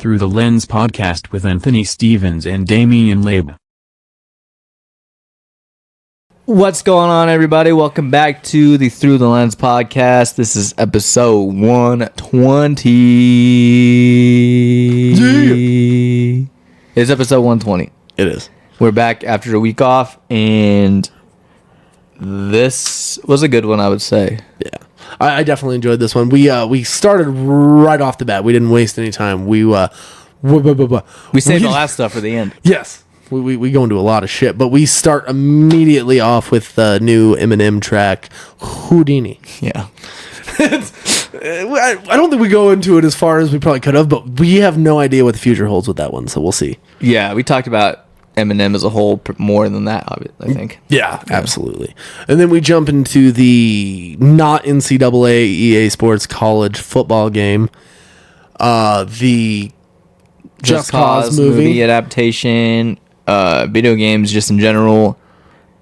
Through the Lens podcast with Anthony Stevens and Damian Labe. What's going on, everybody? Welcome back to the Through the Lens podcast. This is episode 120. Yeah. It's episode 120. It is. We're back after a week off, and this was a good one, I would say. Yeah. I definitely enjoyed this one. We started right off the bat. We didn't waste any time. We saved the last stuff for the end. Yes. We go into a lot of shit, but we start immediately off with the new Eminem track, Houdini. Yeah. I don't think we go into it as far as we probably could have, but we have no idea what the future holds with that one, so we'll see. Yeah, we talked about Eminem as a whole more than that, I think. Yeah, absolutely. And then we jump into the not NCAA EA Sports college football game, the Just Cause movie adaptation, video games just in general,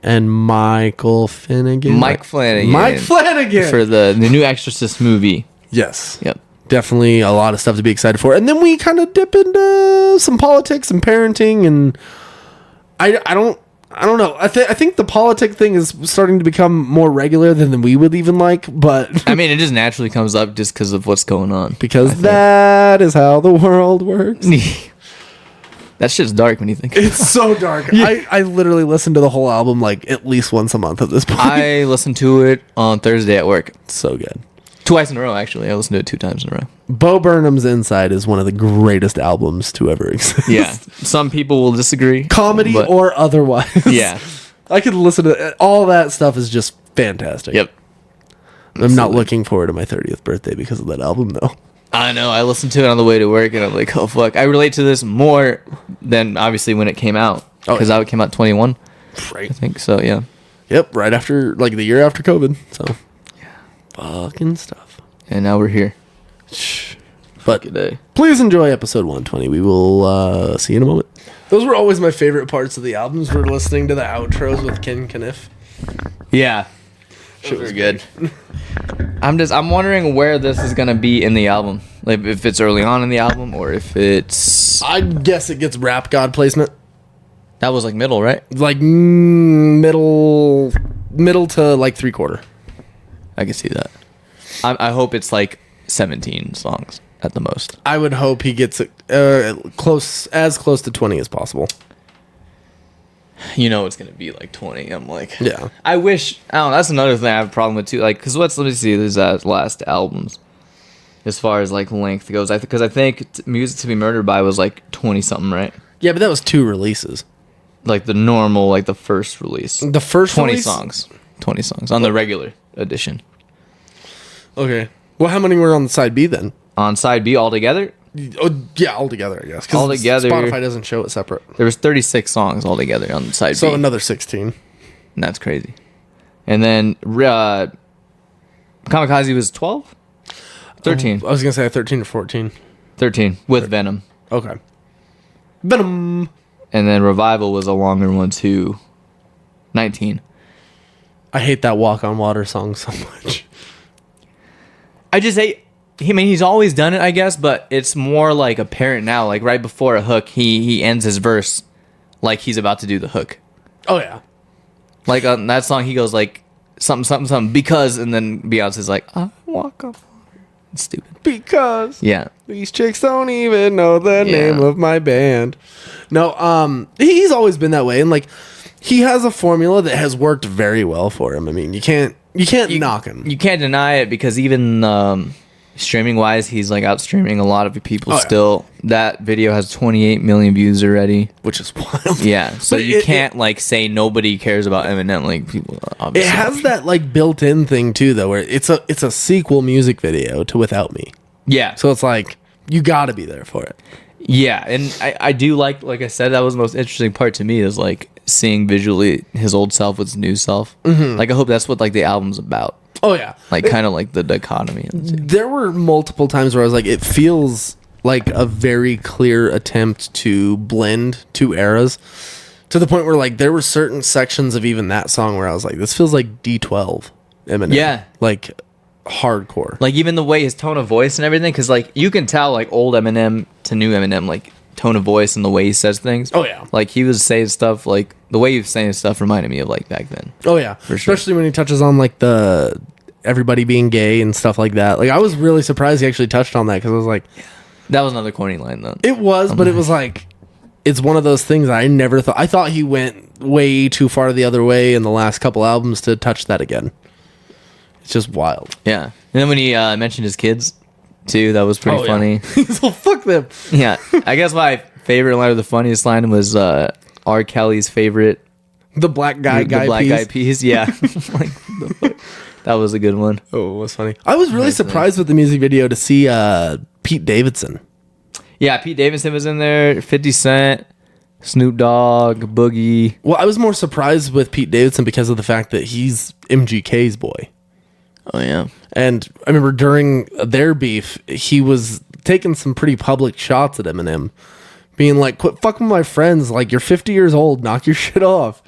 and Mike Flanagan for the new Exorcist movie. Yes. Yep. Definitely a lot of stuff to be excited for. And then we kind of dip into some politics and parenting, and I don't know. I think the politic thing is starting to become more regular than we would even like, but I mean, it just naturally comes up just because of what's going on. Because that is how the world works. That shit's dark when you think about it. It's so dark. Yeah. I literally listen to the whole album like at least once a month at this point. I listened to it on Thursday at work. So good. Twice in a row, actually. I listened to it 2 times in a row. Bo Burnham's Inside is one of the greatest albums to ever exist. Yeah. Some people will disagree. Comedy or otherwise. Yeah. I could listen to it. All that stuff is just fantastic. Yep. I'm not looking forward to my 30th birthday because of that album, though. I know. I listened to it on the way to work, and I'm like, oh, fuck. I relate to this more than, obviously, when it came out. Because it came out 21. Right. I think so, yeah. Yep, right after, like, the year after COVID. So, yeah. Fucking stuff. And now we're here. But please enjoy episode 120. We will see you in a moment. Those were always my favorite parts of the albums. We're listening to the outros with Ken Kniff. Yeah. Shit was good. I'm wondering where this is gonna be in the album. Like if it's early on in the album or if it's. I guess it gets Rap God placement. That was like middle, right? Like middle to like 3/4. I can see that. I hope it's like 17 songs at the most. I would hope he gets it close to 20 as possible. You know it's gonna be like 20. I'm like, yeah. I wish. I don't know. That's another thing I have a problem with too. Like, cause let me see. There's last albums, as far as like length goes. Because I think Music to Be Murdered By was like 20 something, right? Yeah, but that was 2 releases. Like the normal, like the first release. The first 20 release? songs. 20 songs on the regular edition. Okay. Well, how many were on side B then? On side B altogether? Oh, yeah, altogether, I guess. Altogether, Spotify doesn't show it separate. There was 36 songs altogether on side B. So another 16. That's crazy. And then Kamikaze was 12? 13. I was going to say 13 or 14. 13 with Venom. Okay. Venom. And then Revival was a longer one too. 19. I hate that Walk on Water song so much. I just hate. I mean, he's always done it, I guess, but it's more like apparent now. Like right before a hook, he ends his verse like he's about to do the hook. Oh yeah. Like on that song, he goes like something because, and then Beyonce's like, I walk up. It's stupid. Because yeah, these chicks don't even know the name of my band. No, he's always been that way, and like he has a formula that has worked very well for him. I mean, you can't knock him. You can't deny it because even streaming wise, he's like out streaming a lot of people still. Yeah. That video has 28 million views already, which is wild. Yeah, so you can't like say nobody cares about Eminem. Like people, obviously. It has that like built-in thing too, though, where it's a sequel music video to Without Me. Yeah, so it's like you got to be there for it. Yeah, and I do like I said, that was the most interesting part to me is like seeing visually his old self with his new self. Mm-hmm. Like I hope that's what like the album's about. Oh yeah, like kind of like the dichotomy. There were multiple times where I was like, it feels like a very clear attempt to blend 2 eras, to the point where like there were certain sections of even that song where I was like, this feels like D12 Eminem. Yeah, like hardcore. Like even the way his tone of voice and everything, because like you can tell like old Eminem to new Eminem, like tone of voice and the way he says things. Oh, yeah. Like he was saying stuff like the way he was saying stuff reminded me of like back then. Oh yeah, For sure. especially when he touches on like the everybody being gay and stuff like that. Like I was really surprised he actually touched on that because I was like, That was another corny line though. it was, but it was like, it's one of those things I never thought. I thought he went way too far the other way in the last couple albums to touch that again. It's just wild. Yeah. And then when he mentioned his kids too, that was pretty funny. So fuck them. Yeah. I guess my favorite line or the funniest line was R. Kelly's favorite. The black guy The black piece. guy piece. Yeah. Like, the fuck? That was a good one. Oh, it was funny. I was really surprised with the music video to see Pete Davidson. Yeah, Pete Davidson was in there. 50 Cent, Snoop Dogg, Boogie. Well, I was more surprised with Pete Davidson because of the fact that he's MGK's boy. Oh, yeah. And I remember during their beef, he was taking some pretty public shots at Eminem, being like, quit fucking with my friends. Like, you're 50 years old. Knock your shit off.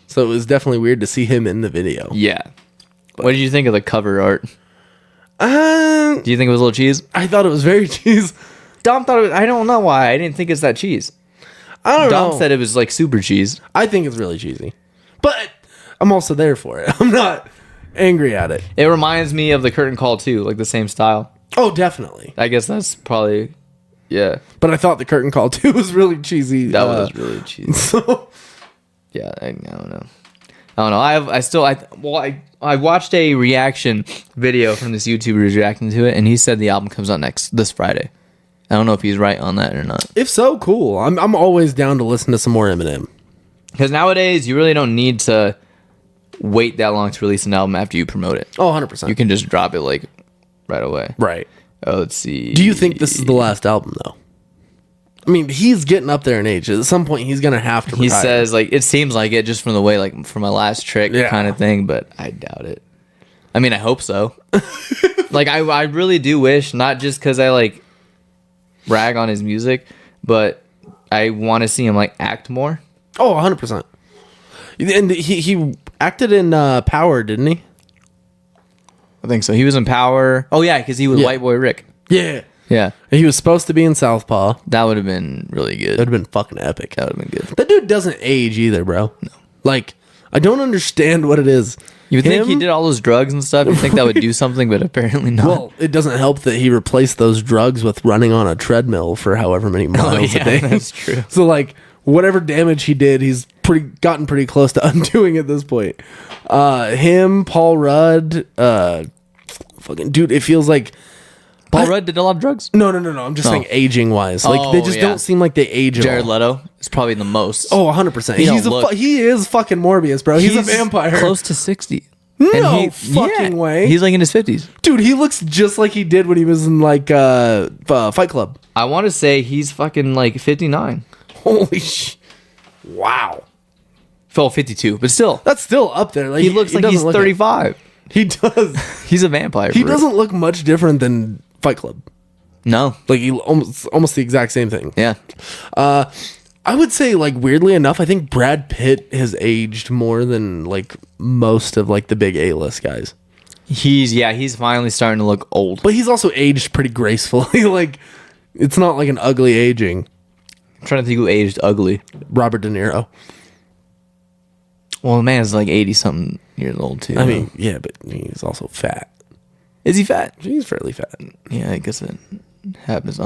So it was definitely weird to see him in the video. Yeah. What did you think of the cover art? Uh, Do you think it was a little cheese? I thought it was very cheese. Dom thought it was, I don't know why. I didn't think it's that cheese. I don't know. Dom said it was like super cheese. I think it's really cheesy. But I'm also there for it. I'm not angry at it. It reminds me of the curtain call too, like the same style. Oh, definitely. I guess that's probably, yeah. But I thought the curtain call too was really cheesy. That was really cheesy. So Yeah, I don't know. I watched a reaction video from this YouTuber who's reacting to it, and he said the album comes out this Friday. I don't know if he's right on that or not. if so, cool. I'm always down to listen to some more Eminem. Because nowadays, you really don't need to wait that long to release an album after you promote it. Oh, 100%. You can just drop it like right away. Right. Oh, let's see. Do you think this is the last album though? I mean, he's getting up there in age. At some point, he's gonna have to retire. He says like it seems like it just from the way like from my last trick Yeah. kind of thing, but I doubt it. I mean, I hope so. Like I really do wish, not just because I like rag on his music, but I want to see him like act more. "Oh, 100%." And he acted in Power, didn't he? I think so. He was in Power. Oh yeah, because he was Yeah. White Boy Rick. Yeah. Yeah, He was supposed to be in Southpaw. that would have been really good. That'd have been fucking epic. That would have been good. That dude doesn't age either, bro. No. Like, I don't understand what it is. You would think he Him- did all those drugs and stuff. You think that would do something, but apparently not. Well, it doesn't help that he replaced those drugs with running on a treadmill for however many miles a day. That's true. So, like, whatever damage he did, he's gotten pretty close to undoing at this point. Him, Paul Rudd, fucking dude, it feels like Paul Rudd did a lot of drugs. no. I'm just saying aging wise. Like they Oh, just yeah. don't seem like they age at Jared all. Leto is probably the most. Oh, 100%. He don't He's look- he is fucking Morbius, bro. He's a vampire. Close to 60. No fucking way. He's like in his 50s. Dude, he looks just like he did when he was in like Fight Club. I want to say he's fucking like 59. Holy wow. Fell 52, but still. That's still up there. Like He looks like doesn't he's look 35. He does. He's a vampire. He for real. doesn't look much different than Fight Club. No. Like he almost the exact same thing. Yeah. I would say, like, weirdly enough, I think Brad Pitt has aged more than like most of like the big A-list guys. He's finally starting to look old. But he's also aged pretty gracefully. Like, it's not like an ugly aging. I'm trying to think who aged ugly. Robert De Niro. Well, the man's like 80 something years old too. I mean, yeah, but he's also fat. is he fat? He's fairly fat. Yeah, I guess it happens.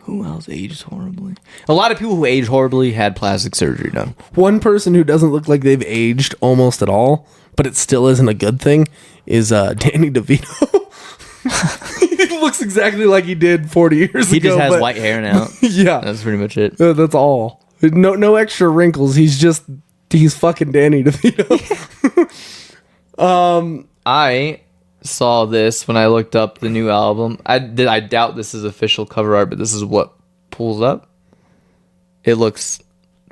Who else ages horribly? A lot of people who age horribly had plastic surgery done. One person who doesn't look like they've aged almost at all, but it still isn't a good thing, is Danny DeVito. He looks exactly like he did 40 years ago. He just has but- white hair now. Yeah, That's pretty much it. that's all. No extra wrinkles. He's fucking Danny DeVito. I saw this when I looked up the new album. I doubt this is official cover art, but this is what pulls up. It looks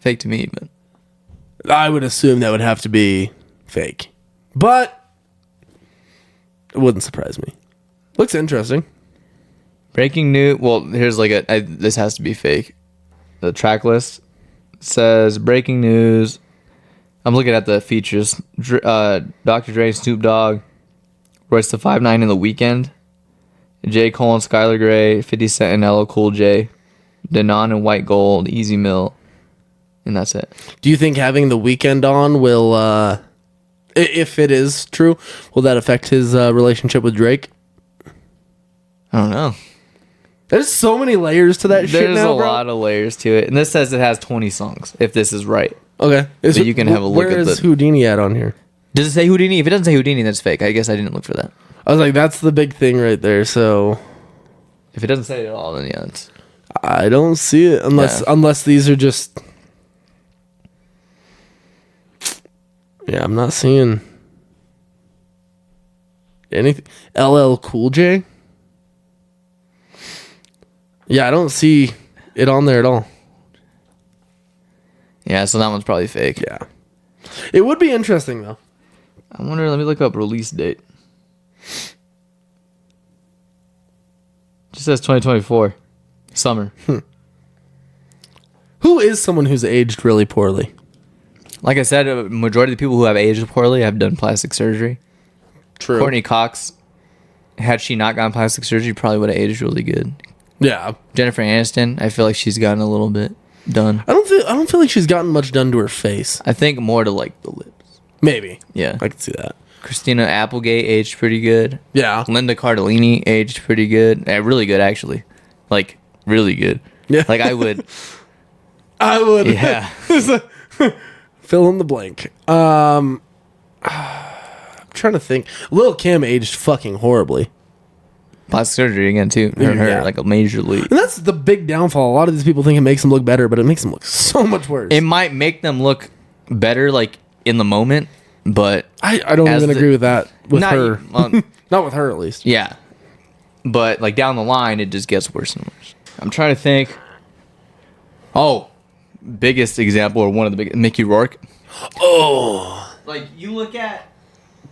fake to me, but I would assume that would have to be fake, but it wouldn't surprise me. Looks interesting. breaking news. Well, here's like this has to be fake. The track list says breaking news. I'm looking at the features. Dr. Dre, Snoop Dogg, Royce the 5'9" in The Weeknd, J. Cole and Skylar Grey, 50 Cent and LL Cool J, Denon and White Gold, Easy Mill, and that's it. Do you think having The Weeknd on will, if it is true, will that affect his relationship with Drake? I don't know. There's so many layers to that shit There's now, a bro. lot of layers to it, and this says it has 20 songs. If this is right, Okay. But you can have a look Where at is the- Houdini at on here? does it say Houdini? If it doesn't say Houdini, that's fake. I guess I didn't look for that. I was like, that's the big thing right there. So If it doesn't say it at all, then yeah, it's I don't see it unless these are just. Yeah, I'm not seeing anything. LL Cool J. Yeah, I don't see it on there at all. yeah. So that one's probably fake. Yeah, it would be interesting though. I wonder. Let me look up release date. Just says 2024, summer. Who is someone who's aged really poorly? Like I said, a majority of the people who have aged poorly have done plastic surgery. True. Courtney Cox, had she not gotten plastic surgery, probably would have aged really good. Yeah, Jennifer Aniston, I feel like she's gotten a little bit done. I don't feel like she's gotten much done to her face. I think more to like the lips. Maybe. Yeah. I can see that. Christina Applegate aged pretty good. Yeah. Linda Cardellini aged pretty good. Really good, actually. Like, really good. Yeah. Like, I would. I would. Yeah. Fill in the blank. I'm trying to think. Lil' Kim aged fucking horribly. Plastic surgery again, too. Her, Yeah. like, a major leap. And that's the big downfall. A lot of these people think it makes them look better, but it makes them look so much worse. It might make them look better, like, in the moment, but. I don't as even agree with that with Not- her. well, Not with her, at least. yeah. But, like, down the line, it just gets worse and worse. I'm trying to think. Oh. Biggest example, or one of the biggest, Mickey Rourke. Oh. Like, you look at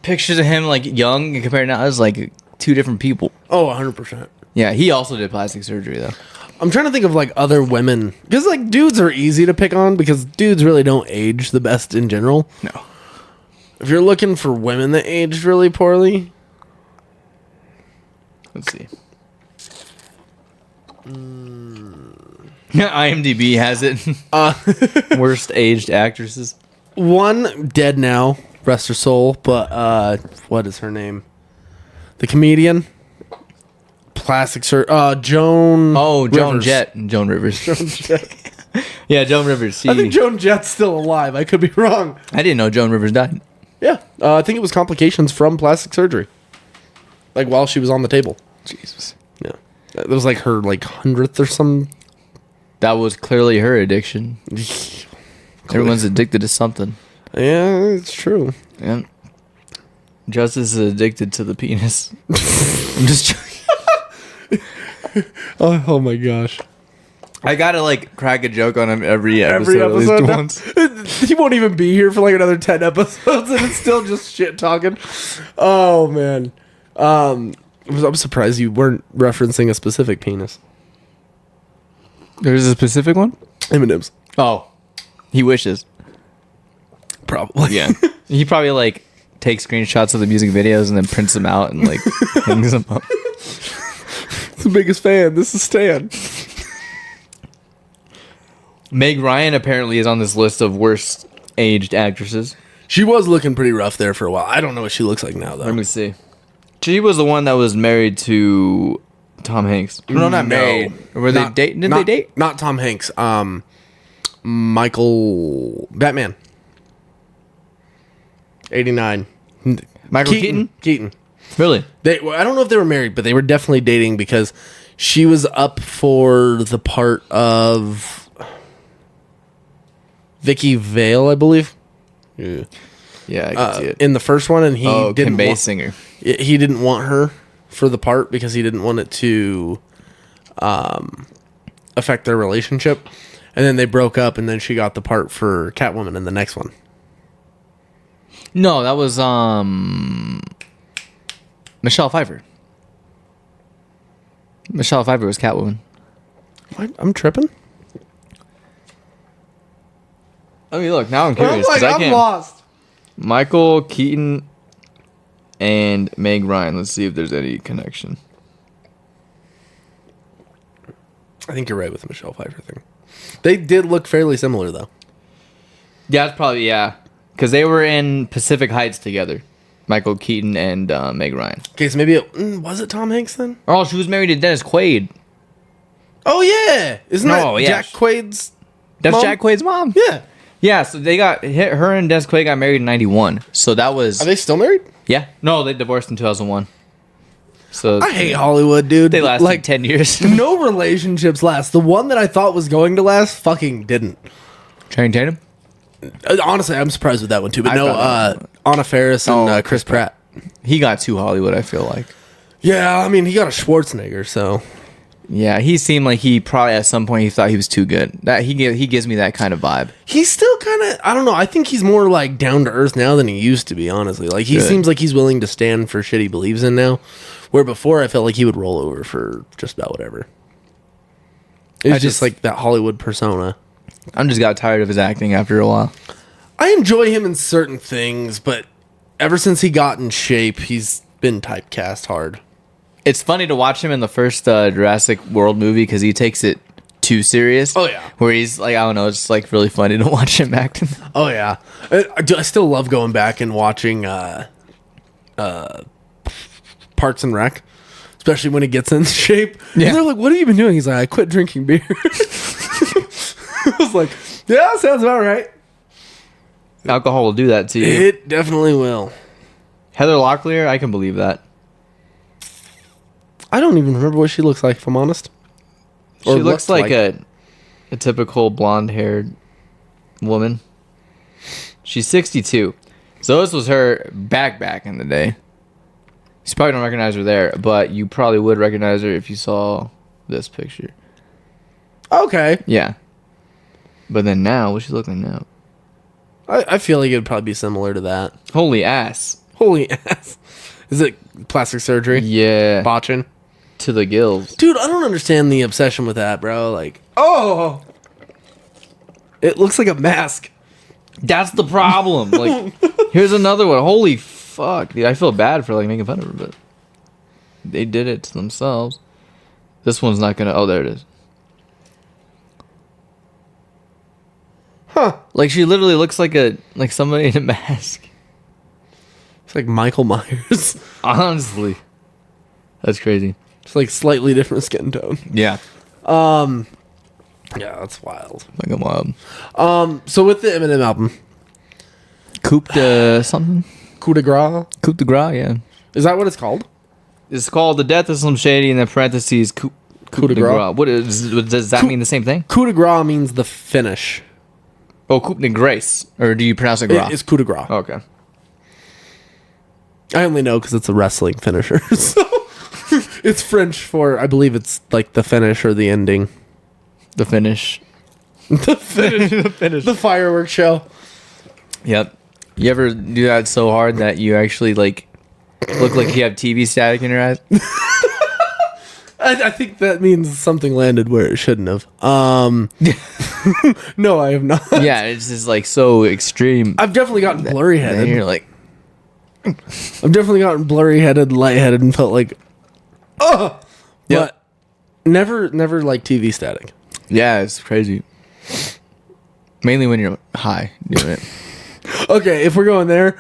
pictures of him, like, young, and compare it now, it's like two different people. Oh, 100%. Yeah, he also did plastic surgery, though. I'm trying to think of, like, other women. Because, like, dudes are easy to pick on because dudes really don't age the best in general. No. If you're looking for women that aged really poorly... Let's see. IMDb has it. Worst aged actresses. One dead now, rest her soul, but what is her name? The comedian, Joan. Oh, Joan Rivers. Jett and Joan Rivers. Yeah, Joan Rivers. I think Joan Jett's still alive. I could be wrong. I didn't know Joan Rivers died. Yeah, I think it was complications from plastic surgery, like while she was on the table. Jesus. Yeah, that was like her 100th or some. That was clearly her addiction. Everyone's addicted to something. Yeah, it's true. Yeah. Justice is addicted to the penis. I'm just joking. Oh my gosh. I gotta crack a joke on him every episode. At least now. once. He won't even be here for like another 10 episodes and it's still just shit talking. Oh man. I'm surprised you weren't referencing a specific penis. There's a specific one? Eminem's. Oh. He wishes. Probably. Yeah. He probably takes screenshots of the music videos and then prints them out and hangs them up. The biggest fan. This is Stan. Meg Ryan apparently is on this list of worst aged actresses. She was looking pretty rough there for a while. I don't know what she looks like now though. Let me see. She was the one that was married to Tom Hanks. No, not married. Or were they dating? Did they date? Not Tom Hanks. Michael Batman. 89. Michael Keaton? Keaton. Really? I don't know if they were married, but they were definitely dating because she was up for the part of Vicky Vale, I believe. Yeah, I can see it. In the first one, and he Kim didn't Basinger. he didn't want her for the part because he didn't want it to affect their relationship. And then they broke up, and then she got the part for Catwoman in the next one. No, that was Michelle Pfeiffer. Michelle Pfeiffer was Catwoman. What? I'm tripping. I mean, look, now I'm curious. 'cause I can't. lost. Michael Keaton and Meg Ryan. Let's see if there's any connection. I think you're right with the Michelle Pfeiffer thing. They did look fairly similar, though. Yeah, that's probably, yeah. Because they were in Pacific Heights together. Michael Keaton and Meg Ryan. Okay, so maybe was it Tom Hanks then? Oh, she was married to Dennis Quaid. Oh, yeah. Isn't that Oh, yeah. Jack Quaid's That's mom? Jack Quaid's mom. Yeah. Yeah, so her and Dennis Quaid got married in 91. So that was... Are they still married? Yeah. No, they divorced in 2001. So I hate Hollywood, dude. they lasted like 10 years. no relationships last. The one that I thought was going to last fucking didn't. Channing Tatum? Honestly, I'm surprised with that one too. But I thought Anna Faris and Oh, Chris Pratt. He got too Hollywood, I feel like. Yeah, I mean, he got a Schwarzenegger, so Yeah, he seemed like he probably at some point he thought he was too good. That he gives me that kind of vibe. he's still kind of. I don't know. I think he's more like down to earth now than he used to be. Honestly, like he Good. seems like he's willing to stand for shit he believes in now, where before I felt like he would roll over for just about whatever. It's I just just- like that Hollywood persona. I just got tired of his acting after a while. I enjoy him in certain things, but ever since he got in shape, he's been typecast hard. It's funny to watch him in the first Jurassic World movie because he takes it too serious. Oh, yeah. Where he's like, I don't know, it's like really funny to watch him act. Oh yeah, I still love going back and watching Parks and Rec, especially when he gets in shape. Yeah. And they're like, "What have you been doing?" He's like, "I quit drinking beer." I was like, "Yeah, sounds about right." Alcohol will do that to you. It definitely will. Heather Locklear, I can believe that. I don't even remember what she looks like, if I'm honest. She Or looks looked like a typical blonde-haired woman. She's 62. So this was her back in the day. You probably don't recognize her there, but you probably would recognize her if you saw this picture. Okay. Yeah. But then now, what's she looking now? I feel like it would probably be similar to that. Holy ass. Holy ass. Is it plastic surgery? Yeah. Botching? To the gills. Dude, I don't understand the obsession with that, bro. Like, oh! It looks like a mask. That's the problem. Like, here's another one. Holy fuck, dude. I feel bad for like making fun of her, but they did it to themselves. This one's not gonna. Oh, there it is. Huh. Like she literally looks like somebody in a mask. It's like Michael Myers. Honestly, that's crazy. It's like slightly different skin tone. Yeah, Yeah, that's wild. like a wild. So with the Eminem album, Coupe de something. Coup de Grace, Coupe de Gras. Yeah, is that what it's called? it's called The Death of Slim Shady, and then parentheses Coupe Coup de Gras. What does that mean? The same thing? Coup de Grace means the finish. Oh, Coupe de Grace, or do you pronounce it Gras? It's Coup de Grace. Okay. I only know because it's a wrestling finisher. So it's French for, I believe it's like the finish or the ending. The finish. The finish. The finish. The fireworks show. Yep. You ever do that so hard that you actually like look like you have TV static in your eyes? I think that means something landed where it shouldn't have. No, I have not. Yeah, it's just like so extreme. I've definitely gotten blurry And headed. you're like, I've definitely gotten blurry headed, lightheaded, and felt like, oh, Yep. but never like TV static. yeah, it's crazy. Mainly when you're high doing it. Okay, if we're going there,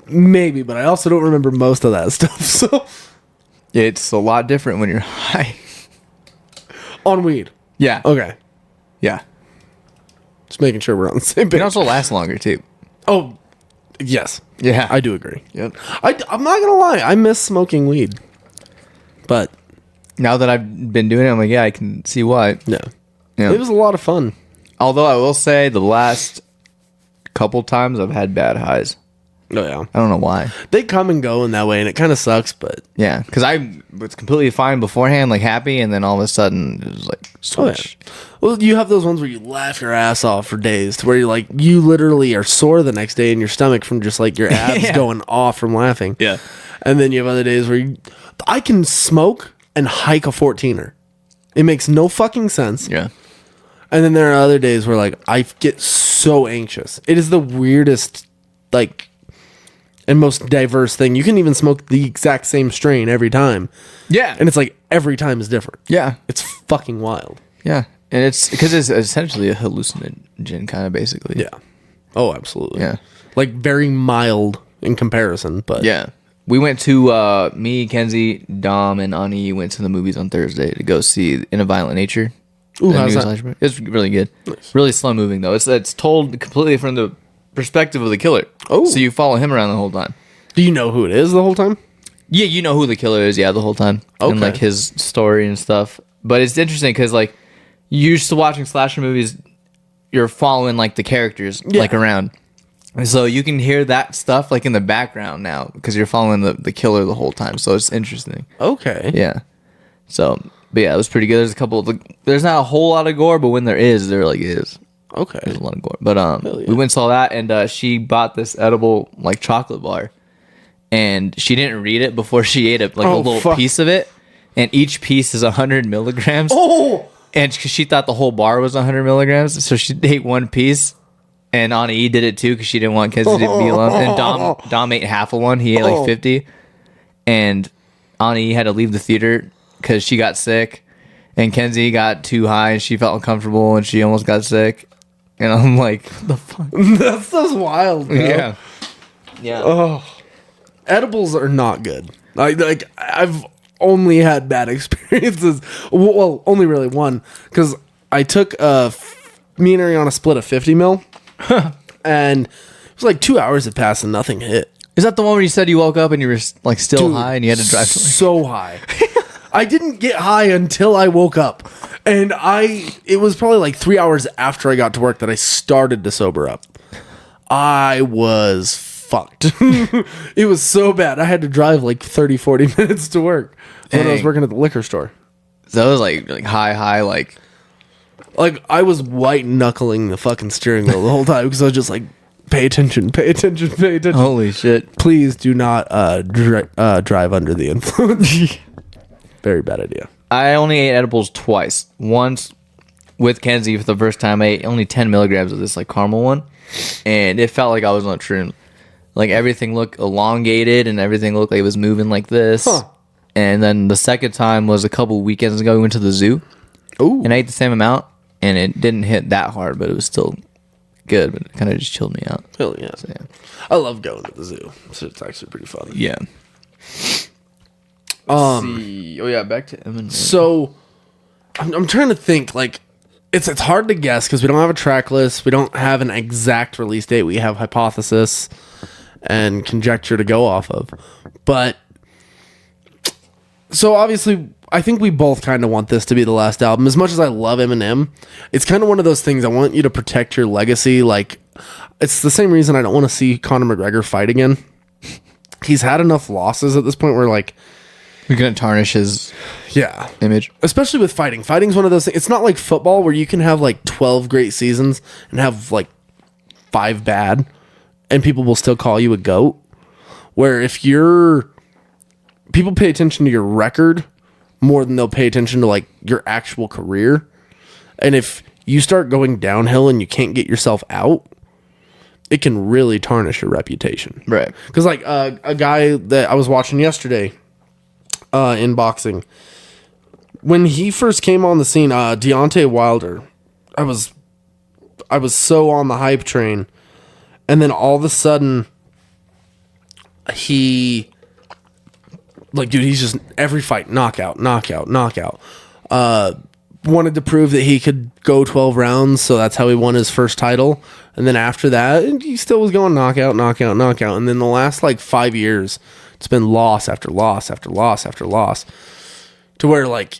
maybe, but I also don't remember most of that stuff. So It's a lot different when you're high. on weed. Yeah. Okay, Yeah. just making sure we're on the same It page. also lasts longer too. Oh, yes, Yeah. I do agree. Yep. I'm not gonna lie, I miss smoking weed, but Now that I've been doing it, I'm like, yeah, I can see why. no, Yeah. it was a lot of fun. Although I will say the last couple times I've had bad highs. Oh yeah, I don't know why. they come and go in that way, and it kind of sucks. But Yeah, because I was completely fine beforehand, like happy, and then all of a sudden it was like switch. well, you have those ones where you laugh your ass off for days, to where you're like, you literally are sore the next day in your stomach from just like your abs Yeah. going off from laughing. Yeah. And then you have other days where I can smoke and hike a 14er. It makes no fucking sense. Yeah. And then there are other days where like I get so anxious. It is the weirdest, like, and most diverse thing. You can even smoke the exact same strain every time, Yeah. and it's like every time is different. Yeah. It's fucking wild. Yeah, and it's because it's essentially a hallucinogen, kind of basically. Yeah. Oh, absolutely. Yeah. Like very mild in comparison, but Yeah. We went to me, Kenzie, Dom, and Ani went to the movies on Thursday to go see In a Violent Nature. Ooh, The how's new that? slasher movie. It's really good. Nice. Really slow moving though. It's told completely from the perspective of the killer. Oh. So you follow him around the whole time. Do you know who it is the whole time? Yeah, you know who the killer is. Yeah, the whole time. Okay. And like his story and stuff. But it's interesting because like you used to watching slasher movies, you're following like the characters like around. And so you can hear that stuff like in the background now because you're following the killer the whole time. So it's interesting. Okay. Yeah. So, but yeah, it was pretty good. There's a couple of there's not a whole lot of gore, but when there is, there like is. Okay. There's a lot of gore. But yeah. we went and saw that, and she bought this edible like chocolate bar, and she didn't read it before she ate it, like a little piece of it, and each piece is 100 milligrams. Oh. And she thought the whole bar was 100 milligrams, so she ate one piece. And Ani did it too because she didn't want kids to be alone. And Dom ate half of one. He ate like 50. And Ani had to leave the theater because she got sick. And Kenzie got too high and she felt uncomfortable and she almost got sick. And I'm like, what the fuck? That's just wild, bro. Yeah. Yeah. Oh. Edibles are not good. I've only had bad experiences. Well, only really one. Because I took me and Ariana split a 50 mil. And it was like 2 hours had passed and nothing hit. Is that the one where you said you woke up and you were like still Dude, high and you had to drive? So high. I didn't get high until I woke up. And it was probably like 3 hours after I got to work that I started to sober up. I was fucked. It was so bad. I had to drive like 30, 40 minutes to work when I was Dang. working at the liquor store. So it was like high, like. Like, I was white knuckling the fucking steering wheel the whole time because I was just like, pay attention, pay attention, pay attention. Holy shit. Please do not drive under the influence. Very bad idea. I only ate edibles twice. Once with Kenzie for the first time. I ate only 10 milligrams of this like caramel one. And it felt like I was on a shroom. Like everything looked elongated and everything looked like it was moving like this. Huh. And then the second time was a couple weekends ago. We went to the zoo. Ooh. And I ate the same amount. And it didn't hit that hard, but it was still good. But it kind of just chilled me out. Hell yeah. So, yeah. I love going to the zoo. So it's actually pretty fun. Yeah. Oh yeah, back to Eminem. So I'm trying to think, like, it's hard to guess because we don't have a track list. We don't have an exact release date. We have hypothesis and conjecture to go off of. But so obviously I think we both kind of want this to be the last album. As much as I love Eminem, it's kind of one of those things. I want you to protect your legacy. Like, it's the same reason I don't want to see Conor McGregor fight again. He's had enough losses at this point where, like, We're gonna tarnish his image. Especially with fighting. Fighting's one of those things. It's not like football where you can have like 12 great seasons and have like 5 bad and people will still call you a GOAT. Where if people pay attention to your record more than they'll pay attention to like your actual career. And if you start going downhill and you can't get yourself out, it can really tarnish your reputation. Right. Because like a guy that I was watching yesterday in boxing, when he first came on the scene, Deontay Wilder, I was so on the hype train, and then all of a sudden he's just every fight knockout. Wanted to prove that he could go 12 rounds, so that's how he won his first title. And then after that, he still was going knockout. And then the last like 5 years, it's been loss after loss after loss after loss, to where like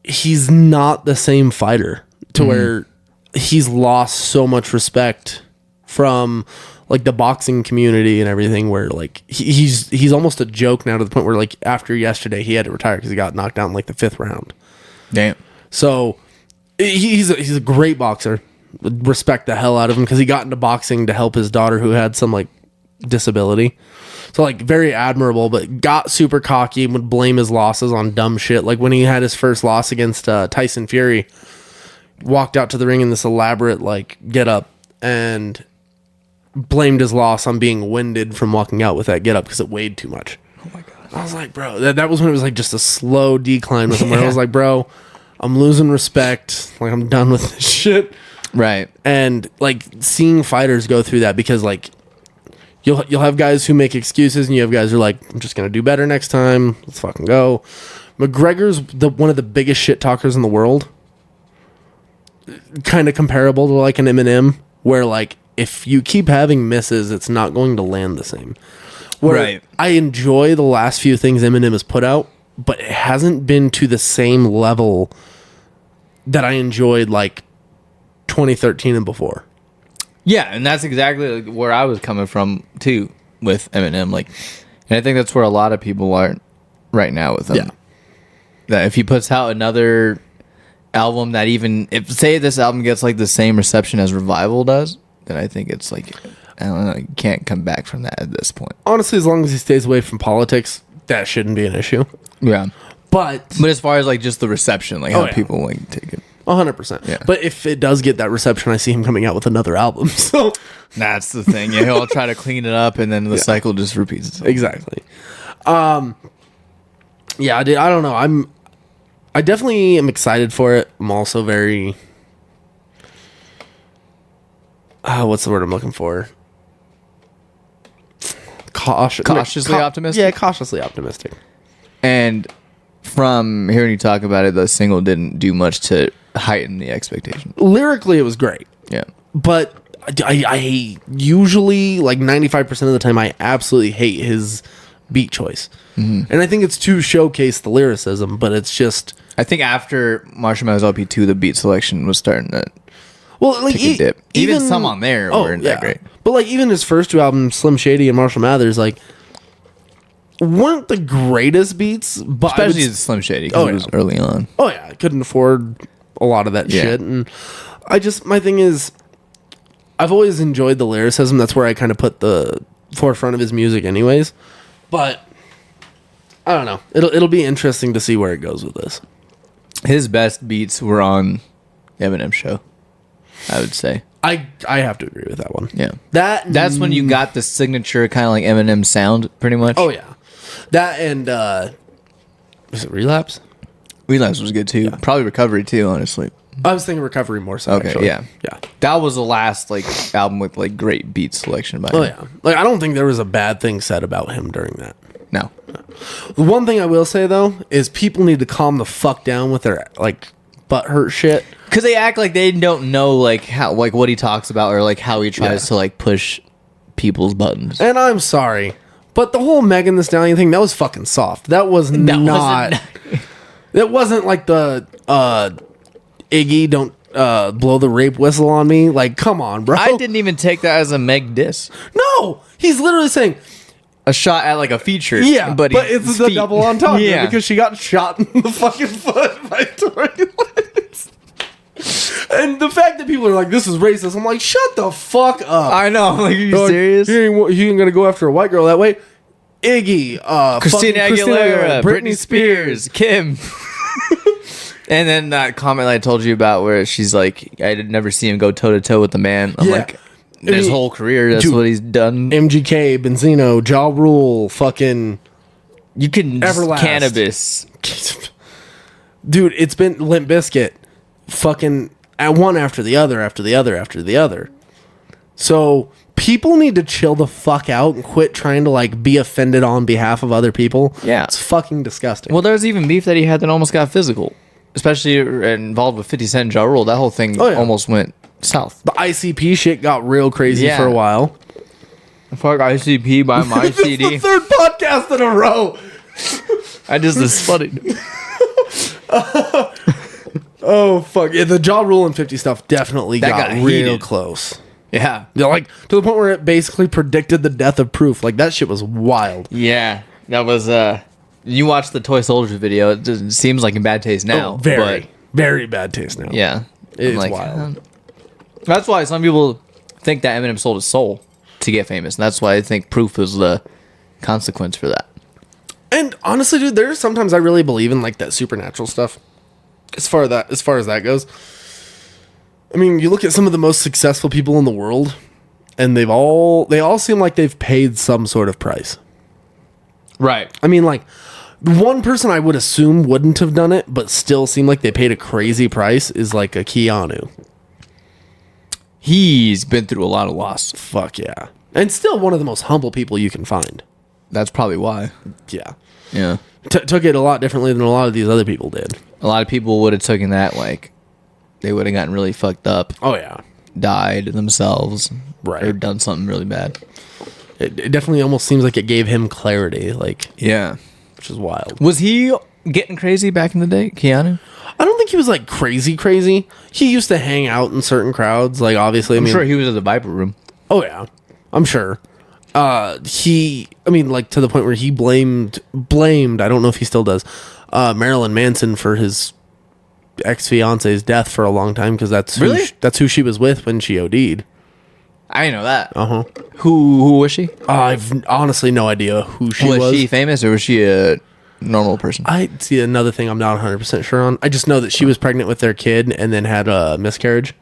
he's not the same fighter, to where he's lost so much respect from like the boxing community and everything, where like he's almost a joke now, to the point where like after yesterday he had to retire because he got knocked out in like the 5th round. Damn. So he's a great boxer. Respect the hell out of him because he got into boxing to help his daughter who had some like disability. So like very admirable, but got super cocky and would blame his losses on dumb shit. Like when he had his first loss against Tyson Fury, walked out to the ring in this elaborate like get up and blamed his loss on being winded from walking out with that get up because it weighed too much. Oh my god. I was like, bro, that was when it was like just a slow decline with him. Where I was like, bro, I'm losing respect. Like, I'm done with this shit. Right. And like seeing fighters go through that, because like you'll have guys who make excuses, and you have guys who are like, I'm just gonna do better next time. Let's fucking go. McGregor's one of the biggest shit talkers in the world. Kind of comparable to like an Eminem, where like if you keep having misses, it's not going to land the same. Where Right. I enjoy the last few things Eminem has put out, but it hasn't been to the same level that I enjoyed like 2013 and before. Yeah, and that's exactly like where I was coming from too with Eminem. Like, and I think that's where a lot of people are right now with him. Yeah. That if he puts out another album that even if say this album gets like the same reception as Revival does, then I think it's like, I don't know, you can't come back from that at this point. Honestly, as long as he stays away from politics, that shouldn't be an issue. Yeah. But But as far as like just the reception, like how yeah. people like take it. 100%. Yeah. But if it does get that reception, I see him coming out with another album. So That's the thing. Yeah, he'll try to clean it up and then the cycle just repeats itself. exactly. Yeah, dude, I don't know. I definitely am excited for it. I'm also very what's the word I'm looking for? Cautiously optimistic? Yeah, cautiously optimistic. And from hearing you talk about it, the single didn't do much to heighten the expectation. Lyrically, it was great. Yeah. But I usually, like 95% of the time, I absolutely hate his beat choice. And I think it's to showcase the lyricism, but it's just... I think after Marshall Mathers LP2, the beat selection was starting to Well, like take a dip. Even some on there weren't that great. But like even his first two albums, Slim Shady and Marshall Mathers, like weren't the greatest beats, but Especially the Slim Shady, because it was early on. Oh yeah, I couldn't afford a lot of that shit, and my thing is, I've always enjoyed the lyricism. That's where I kind of put the forefront of his music, anyways. But I don't know. It'll be interesting to see where it goes with this. His best beats were on the Eminem show, I would say. I have to agree with that one. Yeah. That's when you got the signature kind of like Eminem sound, pretty much. Oh yeah, that and was it Relapse? Relapse was good too. Yeah. Probably Recovery too, honestly. I was thinking Recovery more so. Okay, actually. yeah. That was the last like album with like great beat selection by him. Oh yeah, like I don't think there was a bad thing said about him during that. No. The one thing I will say though is people need to calm the fuck down with their like butthurt shit, because they act like they don't know like how like what he talks about or like how he tries to like push people's buttons. And I'm sorry, but the whole Megan Thee Stallion thing, that was fucking soft. That was not. That wasn't like the Iggy don't blow the rape whistle on me. Like, come on, bro. I didn't even take that as a Meg diss. No, he's literally saying a shot at like a feature. Yeah, but his it's the feet. double on top. Yeah, because she got shot in the fucking foot by Tory Lanez. And the fact that people are like, this is racist, I'm like, shut the fuck up. I know. Like, are you serious? He ain't gonna go after a white girl that way. Iggy, Christina Aguilera, Britney Spears, Kim. And then that comment I told you about where she's like, I did never see him go toe to toe with the man. I'm like, his whole career, that's what he's done. MGK, Benzino, Ja Rule, fucking... You can Everlast. Cannabis. Dude, it's been Limp Bizkit. Fucking at one after the other, after the other, after the other. So people need to chill the fuck out and quit trying to like be offended on behalf of other people. Yeah. It's fucking disgusting. Well, there's even beef that he had that almost got physical. Especially involved with 50 Cent and Ja Rule. That whole thing almost went south. The ICP shit got real crazy for a while. Fuck ICP by my CD. It's the third podcast in a row. I just is funny. Oh fuck! Yeah, the Ja Rule and 50 stuff definitely got real heated. close. Yeah. Like to the point where it basically predicted the death of Proof. Like that shit was wild. Yeah. That was you watched the Toy Soldier video. It just seems like in bad taste now. Very bad taste now. Yeah. It's like, wild. That's why some people think that Eminem sold his soul to get famous. And that's why I think Proof is the consequence for that. And honestly, dude, there's sometimes I really believe in like that supernatural stuff. As far as that goes. I mean, you look at some of the most successful people in the world, and they all seem like they've paid some sort of price. Right. I mean, like One person I would assume wouldn't have done it, but still seemed like they paid a crazy price is like a Keanu. He's been through a lot of loss. Fuck yeah. And still one of the most humble people you can find. That's probably why. Yeah. Yeah. Took it a lot differently than a lot of these other people did. A lot of people would have taken that like they would have gotten really fucked up. Oh, yeah. Died themselves. Right. Or done something really bad. It definitely almost seems like it gave him clarity, like, Yeah. which is wild. Was he getting crazy back in the day, Keanu? I don't think he was like crazy. He used to hang out in certain crowds, like obviously. I'm sure he was at the Viper Room. Oh yeah, I'm sure. Like to the point where he blamed. I don't know if he still does. Marilyn Manson for his ex-fiance's death for a long time because that's who she was with when she OD'd. I didn't know that. Uh-huh. Who was she? I've honestly no idea who she was. Was she famous or was she a normal person? I see another thing I'm not 100% sure on. I just know that she was pregnant with their kid and then had a miscarriage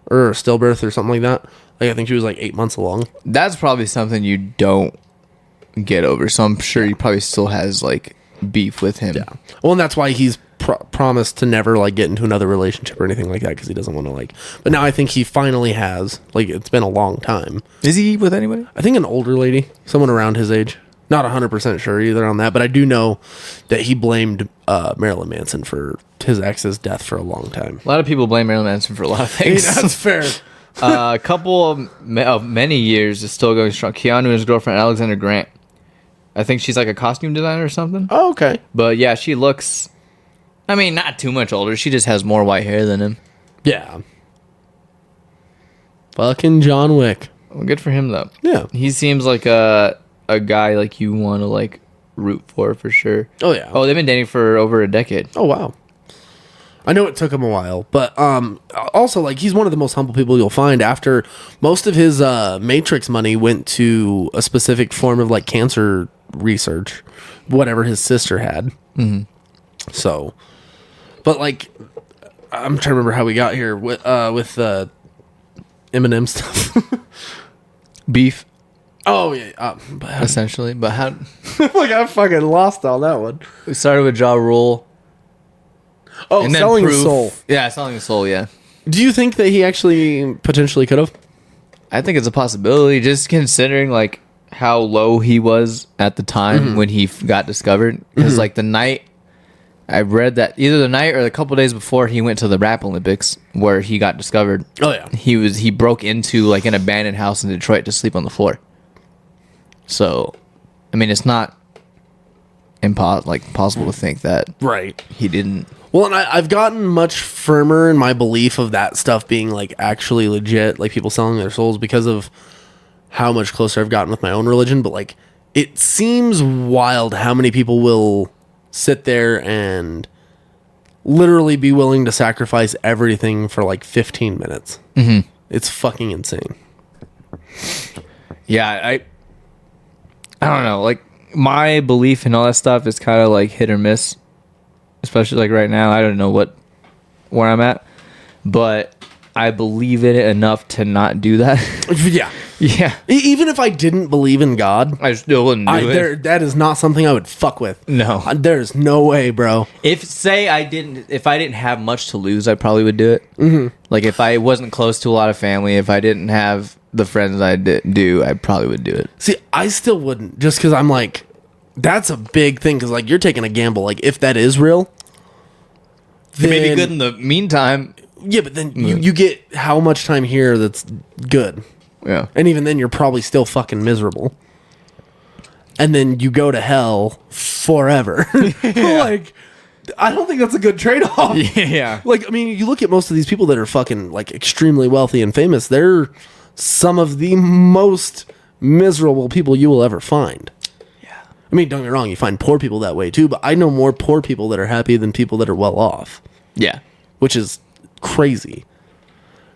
or a stillbirth or something like that. Like I think she was like 8 months along. That's probably something you don't get over. So I'm sure he probably still has like beef with him. Yeah. Well, and that's why he's promised to never like get into another relationship or anything like that because he doesn't want to like. But now I think he finally has. Like it's been a long time. Is he with anybody? I think an older lady, someone around his age. Not 100% sure either on that, but I do know that he blamed Marilyn Manson for his ex's death for a long time. A lot of people blame Marilyn Manson for a lot of things. That's fair. A couple of many years is still going strong. Keanu and his girlfriend Alexander Grant. I think she's like a costume designer or something. Oh, okay. But yeah, she looks, I mean, not too much older. She just has more white hair than him. Yeah. Fucking John Wick. Well, good for him though. Yeah. He seems like a guy like you want to like root for sure. Oh, yeah. Oh, they've been dating for over a decade. Oh, wow. I know it took him a while, but also like he's one of the most humble people you'll find. After most of his Matrix money went to a specific form of like cancer research, whatever his sister had. Mm-hmm. So, but like I'm trying to remember how we got here with Eminem stuff. Beef, Oh yeah, essentially. But how? like I fucking lost on that one. We started with Ja Rule. Oh, And then selling his Proof. soul. Yeah, selling his soul. Yeah. Do you think that he actually potentially could have? I think it's a possibility, just considering like how low he was at the time when he got discovered. Because like the night I read that either the night or a couple days before he went to the Rap Olympics where he got discovered. Oh yeah, He broke into like an abandoned house in Detroit to sleep on the floor. So, I mean, it's not possible to think that right. he didn't. Well, and I've gotten much firmer in my belief of that stuff being like actually legit, like people selling their souls, because of how much closer I've gotten with my own religion. But like, it seems wild how many people will sit there and literally be willing to sacrifice everything for like 15 minutes. Mm-hmm. It's fucking insane. Yeah, I don't know. Like, my belief in all that stuff is kind of like hit or miss, especially like right now. I don't know where I'm at, but I believe in it enough to not do that. Yeah. Yeah. Even if I didn't believe in God, I still wouldn't do it. That is not something I would fuck with. No. There's no way, bro. If I didn't have much to lose, I probably would do it. Mm-hmm. Like if I wasn't close to a lot of family, if I didn't have the friends I do, I probably would do it. See, I still wouldn't, just because I'm like, that's a big thing, because like you're taking a gamble. Like if that is real, It may be good in the meantime. Yeah, but then you get how much time here that's good. Yeah. And even then, you're probably still fucking miserable. And then you go to hell forever. Like, I don't think that's a good trade-off. Yeah. Like, I mean, you look at most of these people that are fucking, like, extremely wealthy and famous. They're some of the most miserable people you will ever find. Yeah. I mean, don't get me wrong, you find poor people that way, too. But I know more poor people that are happy than people that are well off. Yeah. Which is crazy.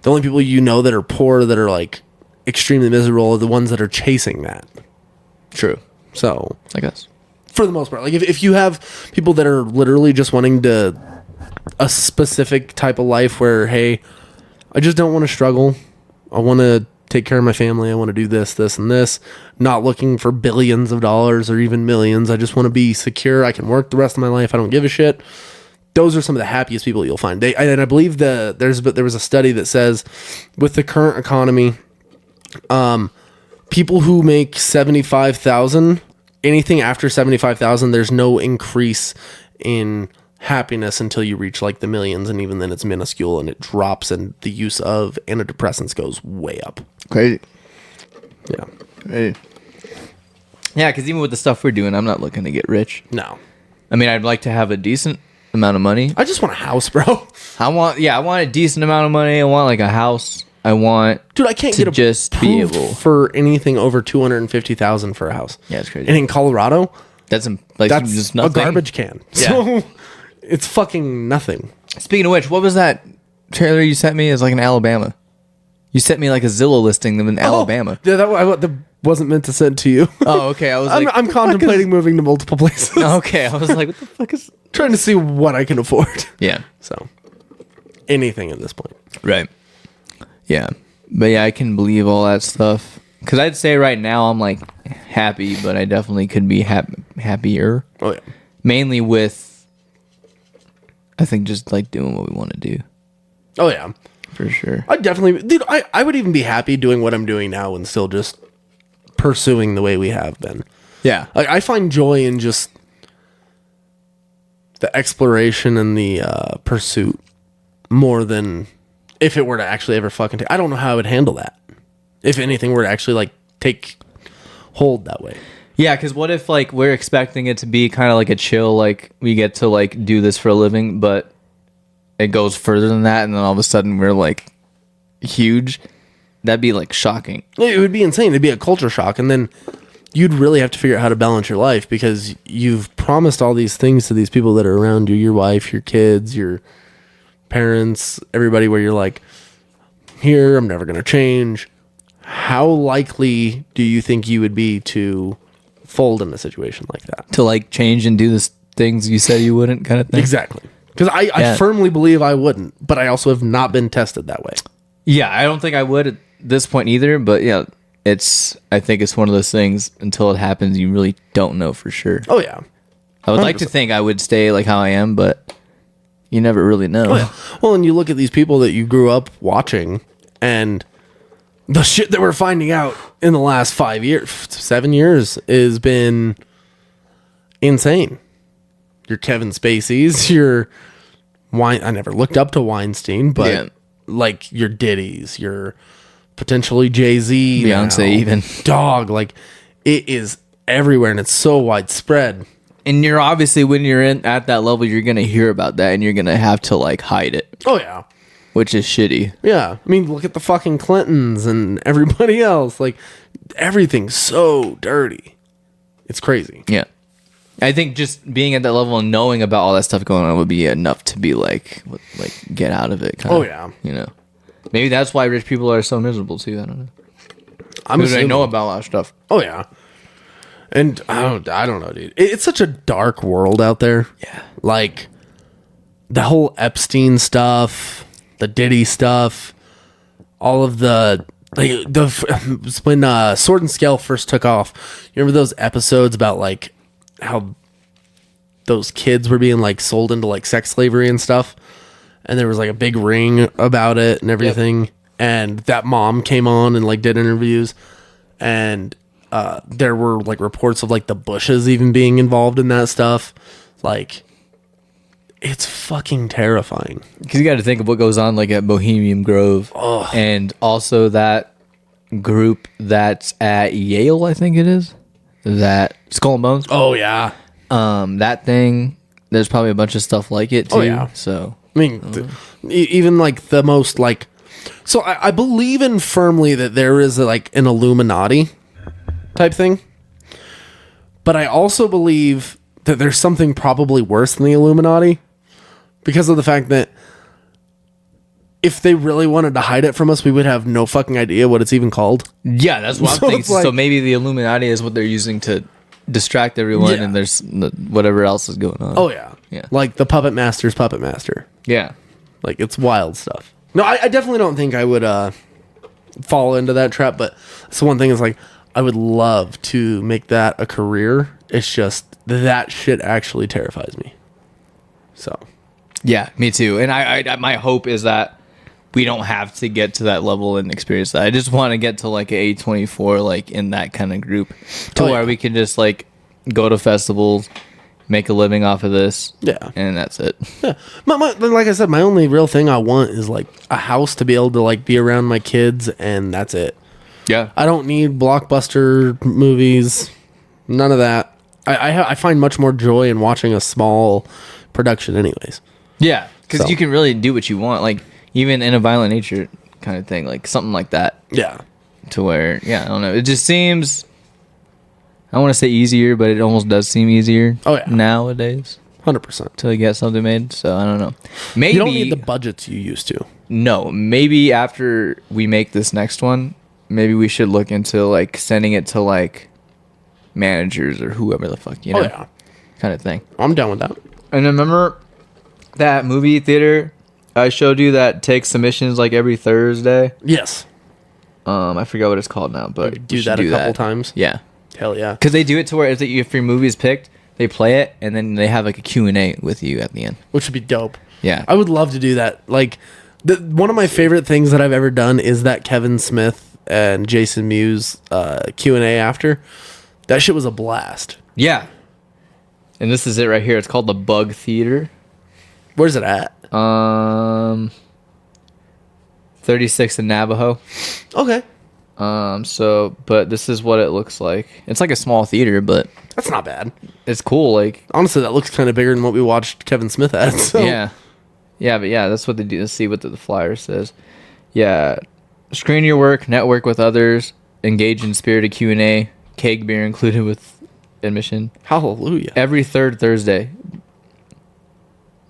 The only people you know that are poor, that are, like, extremely miserable, are the ones that are chasing that. True. So, I guess. for the most part, like if you have people that are literally just wanting to a specific type of life where, hey, I just don't want to struggle. I want to take care of my family. I want to do this, this, and this. Not looking for billions of dollars or even millions. I just want to be secure. I can work the rest of my life. I don't give a shit. Those are some of the happiest people you'll find. And I believe there was a study that says with the current economy, people who make 75,000, anything after 75,000, there's no increase in happiness until you reach like the millions, and even then it's minuscule, and it drops, and the use of antidepressants goes way up. Crazy. Yeah. Crazy. Yeah, because even with the stuff we're doing, I'm not looking to get rich. No. I mean, I'd like to have a decent amount of money. I just want a house, bro. I want a decent amount of money. I want like a house. I want, dude, I can't to get just be approved able for anything over 250,000 for a house. Yeah, it's crazy. And in Colorado, that's just a nothing. garbage can. Yeah. So it's fucking nothing. Speaking of which, what was that trailer you sent me? Is like in Alabama. You sent me like a Zillow listing in Alabama. Yeah, that wasn't meant to send to you. Oh, okay. I was like, I'm contemplating moving to multiple places. Okay, I was like, what the fuck is? Trying to see what I can afford. Yeah. So anything at this point. Right. Yeah. But yeah, I can believe all that stuff. Because I'd say right now I'm like happy, but I definitely could be happier. Oh yeah. Mainly with, I think, just like doing what we want to do. Oh yeah. For sure. I definitely, dude, I would even be happy doing what I'm doing now and still just pursuing the way we have been. Yeah. Like, I find joy in just the exploration and the pursuit more than if it were to actually ever fucking I don't know how I would handle that. If anything were to actually like take hold that way. Yeah, because what if like we're expecting it to be kind of like a chill, like we get to like do this for a living, but it goes further than that, and then all of a sudden we're like huge. That'd be like shocking. It would be insane. It'd be a culture shock, and then you'd really have to figure out how to balance your life because you've promised all these things to these people that are around you, your wife, your kids, your parents, everybody, where you're like, here, I'm never going to change. How likely do you think you would be to fold in a situation like that? To like change and do the things you said you wouldn't, kind of thing? Exactly. Because I firmly believe I wouldn't, but I also have not been tested that way. Yeah, I don't think I would at this point either, but yeah, I think it's one of those things, until it happens, you really don't know for sure. Oh, yeah. I would like to think I would stay like how I am, but you never really know. Oh, yeah. Well, and you look at these people that you grew up watching, and the shit that we're finding out in the last 7 years has been insane. Your Kevin Spacey's, your I never looked up to Weinstein, but like your Diddy's, your potentially Jay-Z, Beyonce, even dog, like it is everywhere, and it's so widespread. And you're obviously, when you're at that level, you're gonna hear about that, and you're gonna have to like hide it. Oh yeah, which is shitty. Yeah, I mean, look at the fucking Clintons and everybody else. Like everything's so dirty. It's crazy. Yeah. I think just being at that level and knowing about all that stuff going on would be enough to be like get out of it. Kinda, oh yeah, you know, maybe that's why rich people are so miserable too. I don't know. I know about a lot of stuff. Oh yeah, and I don't know, dude. It's such a dark world out there. Yeah, like the whole Epstein stuff, the Diddy stuff, all of the when Sword and Scale first took off. You remember those episodes about like how those kids were being like sold into like sex slavery and stuff, and there was like a big ring about it and everything. Yep. And that mom came on and like did interviews, and there were like reports of like the Bushes even being involved in that stuff. Like, it's fucking terrifying. Because you got to think of what goes on like at Bohemian Grove, and also that group that's at Yale, I think it is. That Skull and Bones. Oh yeah. That thing. There's probably a bunch of stuff like it too. Oh yeah. So I mean, even like the most like. So I believe in firmly that there is like an Illuminati type thing, but I also believe that there's something probably worse than the Illuminati, because of the fact that if they really wanted to hide it from us, we would have no fucking idea what it's even called. Yeah, that's what I'm thinking. Like, so maybe the Illuminati is what they're using to distract everyone, and there's whatever else is going on. Oh, yeah. Yeah. Like the Puppet Master's Puppet Master. Yeah. Like, it's wild stuff. No, I definitely don't think I would fall into that trap. But so one thing is like, I would love to make that a career. It's just that shit actually terrifies me. So, Yeah, me too. And I my hope is that we don't have to get to that level and experience that. I just want to get to like a A24, like in that kind of group, to where we can just like go to festivals, make a living off of this. Yeah. And that's it. Yeah. Like I said, my only real thing I want is like a house to be able to like be around my kids, and that's it. Yeah. I don't need blockbuster movies. None of that. I find much more joy in watching a small production anyways. Yeah. Because So. you can really do what you want. Like, even in a violent nature kind of thing. Like, something like that. Yeah. To where, yeah, I don't know. It just seems, I don't want to say easier, but it almost does seem easier. Oh, yeah. Nowadays. 100%. To get something made. So, I don't know. Maybe. You don't need the budgets you used to. No. Maybe after we make this next one, maybe we should look into, like, sending it to, like, managers or whoever the fuck, you know? Oh, yeah. Kind of thing. I'm down with that. And remember that movie theater I showed you that takes submissions, like, every Thursday? Yes. I forgot what it's called now, but we Do should that a couple times. Yeah. Hell yeah. Because they do it to where if your movie is picked, they play it, and then they have, like, a Q&A with you at the end. Which would be dope. Yeah. I would love to do that. Like, one of my favorite things that I've ever done is that Kevin Smith and Jason Mewes Q&A after. That shit was a blast. Yeah. And this is it right here. It's called the Bug Theater. Where's it at? 36 in Navajo. Okay. But this is what it looks like. It's like a small theater, but That's not bad. it's cool. Like, Honestly, that looks kind of bigger than what we watched Kevin Smith at. So. yeah. Yeah, but yeah, that's what they do. Let's see what the flyer says. Yeah. Screen your work, network with others, engage in spirited Q&A, keg beer included with admission. Hallelujah. Every third Thursday.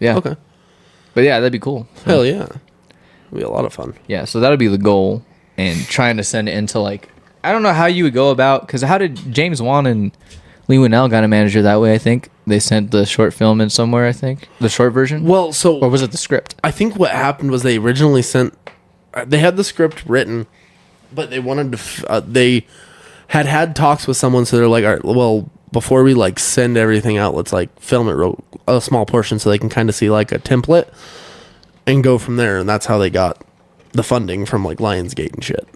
Yeah. Okay. But yeah, that'd be cool. So, Hell yeah. It'll be a lot of fun. yeah, so that'll be the goal. And trying to send it into, like, I don't know how you would go about, because how did James Wan and Lee Winnell got a manager that way, I think? They sent the short film in somewhere, I think. The short version? Well, so Or was it the script? I think what happened was they originally sent. They had the script written, but they wanted to. They had talks with someone, so they're like, all right, well, before we like send everything out, let's like film it a small portion so they can kind of see like a template and go from there. And that's how they got the funding from like Lionsgate and shit.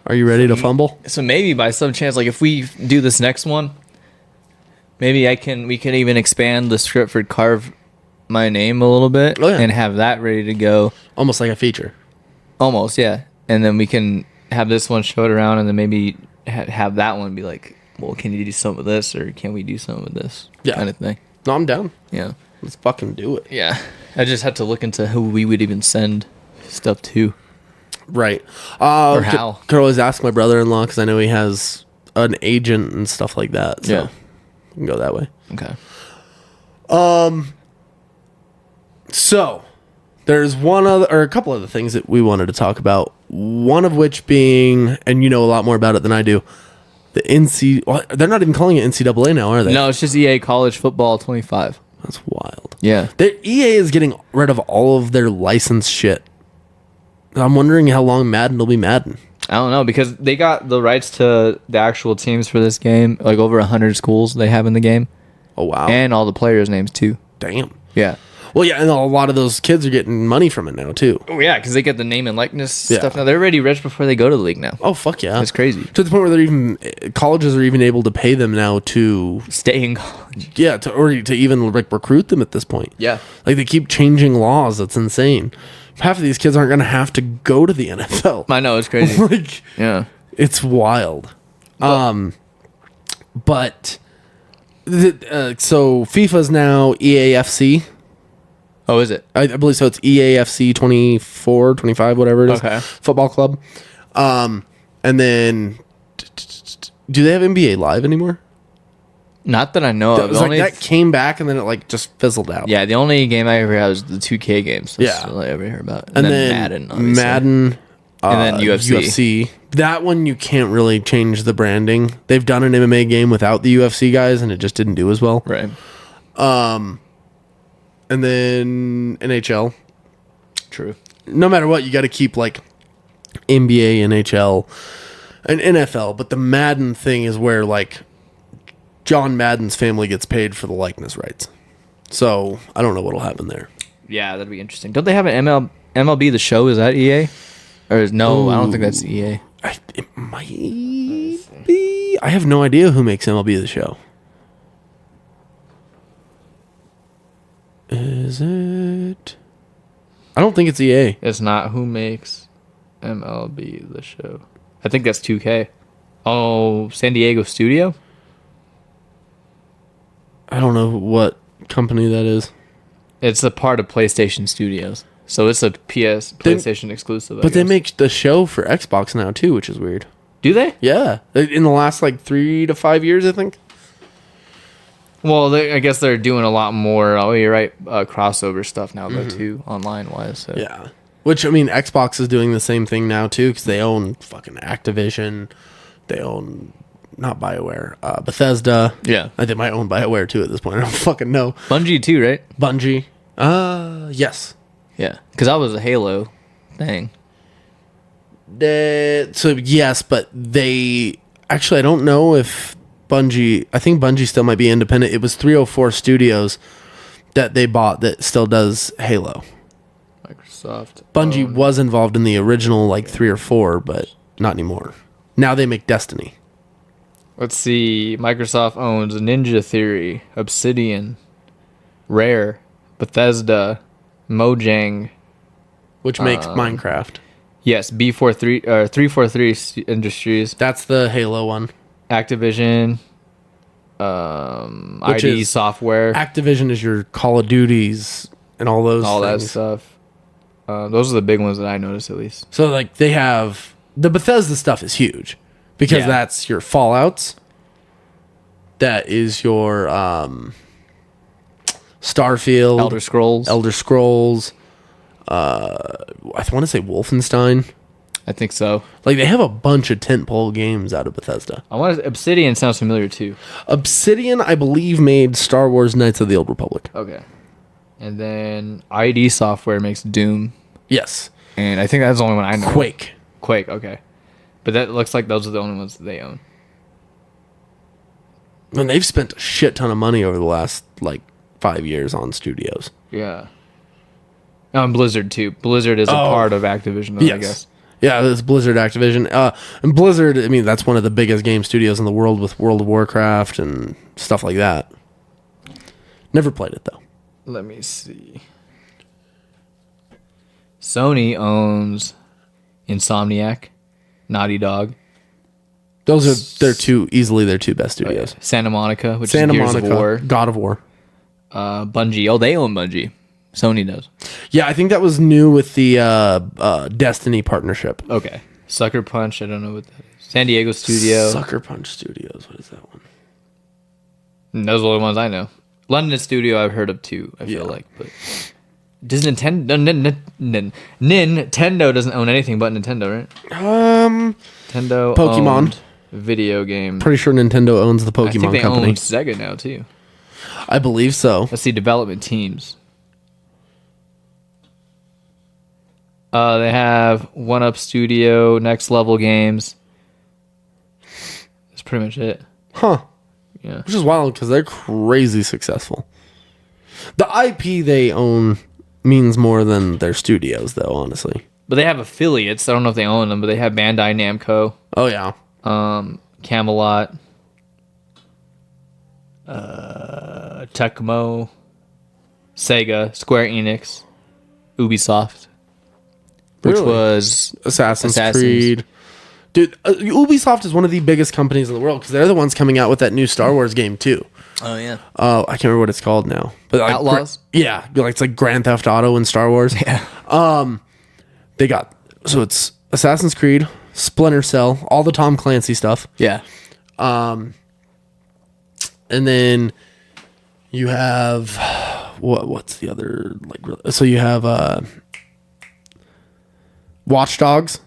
Are you ready to fumble? So maybe by some chance, like, if we do this next one, maybe we can even expand the script for Carve My Name a little bit. Oh, yeah. And have that ready to go. Almost like a feature. Almost, yeah. And then we can have this one show it around, and then maybe have that one be like, well, can you do some of this, or can we do some of this? Yeah. Kind of thing. No, I'm down. Yeah. Let's fucking do it. Yeah. I just had to look into who we would even send stuff to. Right. Or how. Could always ask my brother-in-law because I know he has an agent and stuff like that. So Yeah. we can go that way. Okay. So there's one other or a couple other things that we wanted to talk about. One of which being, and you know a lot more about it than I do, the well, they're not even calling it NCAA now, are they? No, it's just EA College Football 25. That's wild. Yeah. EA is getting rid of all of their licensed shit. I'm wondering how long Madden will be Madden. I don't know, because they got the rights to the actual teams for this game, like over 100 schools they have in the game, Oh, wow. and all the players' names too. Damn. Yeah. Well, yeah, and a lot of those kids are getting money from it now, too. Oh yeah, because they get the name and likeness Yeah. stuff now. They're already rich before they go to the league now. Oh, fuck yeah. That's crazy. To the point where they're even colleges are even able to pay them now to Stay in college. or to even like recruit them at this point. Yeah. Like they keep changing laws. That's insane. Half of these kids aren't going to have to go to the NFL. I know, it's crazy. Like Yeah. it's wild. So FIFA's now EAFC. Oh, is it? I believe so. It's EAFC 24, 25, whatever it is. Okay. Football club. And then do they have NBA Live anymore? Not that I know That of. was The like only that came back and then it like just fizzled out. Yeah, the only game I ever had was the 2K games. That's Yeah. all I ever hear about. And then Madden, obviously. Madden, And then UFC. That one you can't really change the branding. They've done an MMA game without the UFC guys, and it just didn't do as well. Right. And then NHL. True. No matter what, you got to keep like NBA, NHL, and NFL. But the Madden thing is where like John Madden's family gets paid for the likeness rights. So I don't know what'll happen there. Yeah, that'd be interesting. Don't they have an MLB The Show? Is that EA? Or no, I don't think that's EA. It might be. I have no idea who makes MLB The Show. Is it? I don't think it's EA. It's not. Who makes MLB The Show? I think that's 2K. Oh, San Diego Studio? I don't know what company that is. It's a part of PlayStation Studios. So it's a PlayStation exclusive. But they make the show for Xbox now too, which is weird. Do they? Yeah. In the last like 3 to 5 years, I think. Well, I guess they're doing a lot more. Oh, you're right. Crossover stuff now, though, too, online wise. So. Yeah. Which, I mean, Xbox is doing the same thing now, too, because they own fucking Activision. They own, not BioWare, Bethesda. Yeah. They might own BioWare, too, at this point. I don't fucking know. Bungie, too, right? Bungie. Yes. Yeah. Because that was a Halo thing. So, yes, but they... Actually, I don't know if Bungie... I think Bungie still might be independent. It was 304 Studios that they bought that still does Halo. Microsoft. Bungie was involved in the original, like, 3 or 4, but not anymore. Now they make Destiny. Let's see. Microsoft owns Ninja Theory, Obsidian, Rare, Bethesda, Mojang. Which makes Minecraft. Yes, B43 343 Industries, That's the Halo one. Activision, Which ID is- Software, Activision is your Call of Duties and all those all that things. stuff. Those are the big ones that I noticed, at least. So, like, they have... The Bethesda stuff is huge. Because Yeah. that's your Fallouts. That is your Starfield. Elder Scrolls. I want to say Wolfenstein. I think so. Like, they have a bunch of tentpole games out of Bethesda. Obsidian sounds familiar too. Obsidian, I believe, made Star Wars Knights of the Old Republic. Okay. And then ID Software makes Doom. Yes. And I think that's the only one I know. Quake. Okay. But that looks like those are the only ones that they own. And they've spent a shit ton of money over the last, like, 5 years on studios. Yeah. Oh, and Blizzard too. Blizzard is a part of Activision, though, I guess. Yeah, it's Blizzard Activision. And Blizzard, I mean, that's one of the biggest game studios in the world with World of Warcraft and stuff like that. Never played it, though. Let me see. Sony owns Insomniac, Naughty Dog, Those are their two best studios. Santa Monica, which Santa is Gears Monica, of War, God of War. Bungie. Oh, they own Bungie. Sony does. Yeah, I think that was new with the Destiny partnership. Okay. Sucker Punch. I don't know what that is. San Diego Studio. Sucker Punch Studios. What is that one? Those are the only ones I know. London Studio I've heard of too, I feel like. But does Nintendo doesn't own anything but Nintendo, right? Nintendo Pokemon. owned video game. Pretty sure Nintendo owns the I think Pokemon they company. own Sega now too. I believe so. Let's see development teams. They have One Up Studio, Next Level Games. That's pretty much it. Huh. Yeah. Which is wild because they're crazy successful. The IP they own means more than their studios, though, honestly. But they have affiliates. I don't know if they own them, but they have Bandai Namco, Oh, yeah. Camelot, Tecmo, Sega, Square Enix, Ubisoft, which Really? was Assassin's Assassins. Creed. Dude, Ubisoft is one of the biggest companies in the world because they're the ones coming out with that new Star Wars game, too. Oh yeah. I can't remember what it's called now. But like, Outlaws? Yeah. Like, it's like Grand Theft Auto in Star Wars. Yeah. They got... So it's Assassin's Creed, Splinter Cell, all the Tom Clancy stuff. Yeah. And then you have... What's the other... like? So you have Watch Dogs.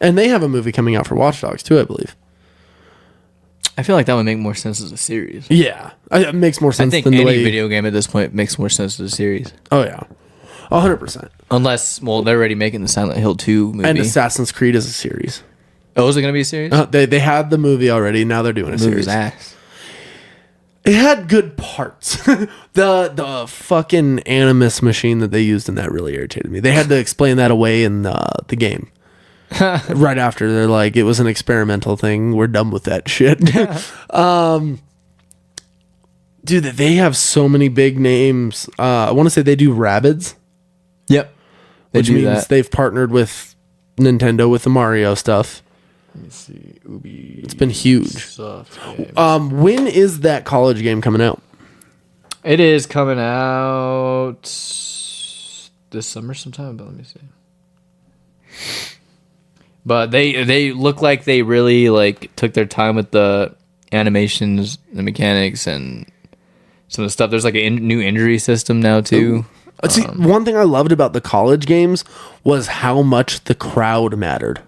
And they have a movie coming out for Watch Dogs, too, I believe. I feel like that would make more sense as a series. Yeah. It makes more sense I think than the any way... video game at this point makes more sense as a series. Oh, yeah. 100%. Unless, well, they're already making the Silent Hill 2 movie. And Assassin's Creed is a series. Oh, is it going to be a series? They had the movie already. Now they're doing a Movie's series. ass. It had good parts. the fucking Animus machine that they used in that really irritated me. They had to explain that away in the game. Right after, they're like, it was an experimental thing. We're done with that shit. Dude, they have so many big names. I want to say they do Rabbids. Yep. Which means they've partnered with Nintendo with the Mario stuff. Let me see. Ubi. It's been huge. When is that college game coming out? It is coming out this summer sometime, but let me see. But they look like they really like took their time with the animations, the mechanics, and some of the stuff. There's like a new injury system now too. See, one thing I loved about the college games was how much the crowd mattered.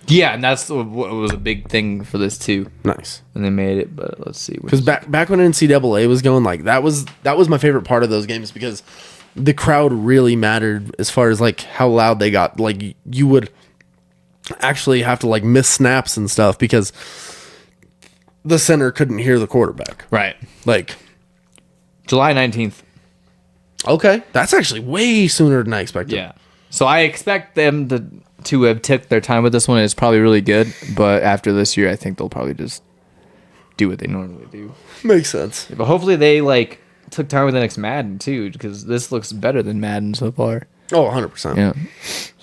Yeah, and that's what was a big thing for this too. Nice. And they made it, but let's see. Because back when NCAA was going, like that was my favorite part of those games because the crowd really mattered as far as like how loud they got. Like you would actually have to like miss snaps and stuff because the center couldn't hear the quarterback. Right. Like July 19th. Okay, that's actually way sooner than I expected. Yeah. So I expect them to have took their time with this one. It's probably really good, but after this year, I think they'll probably just do what they normally do. Makes sense. But hopefully they like took time with the next Madden too, because this looks better than Madden so far. Oh, 100%. Yeah.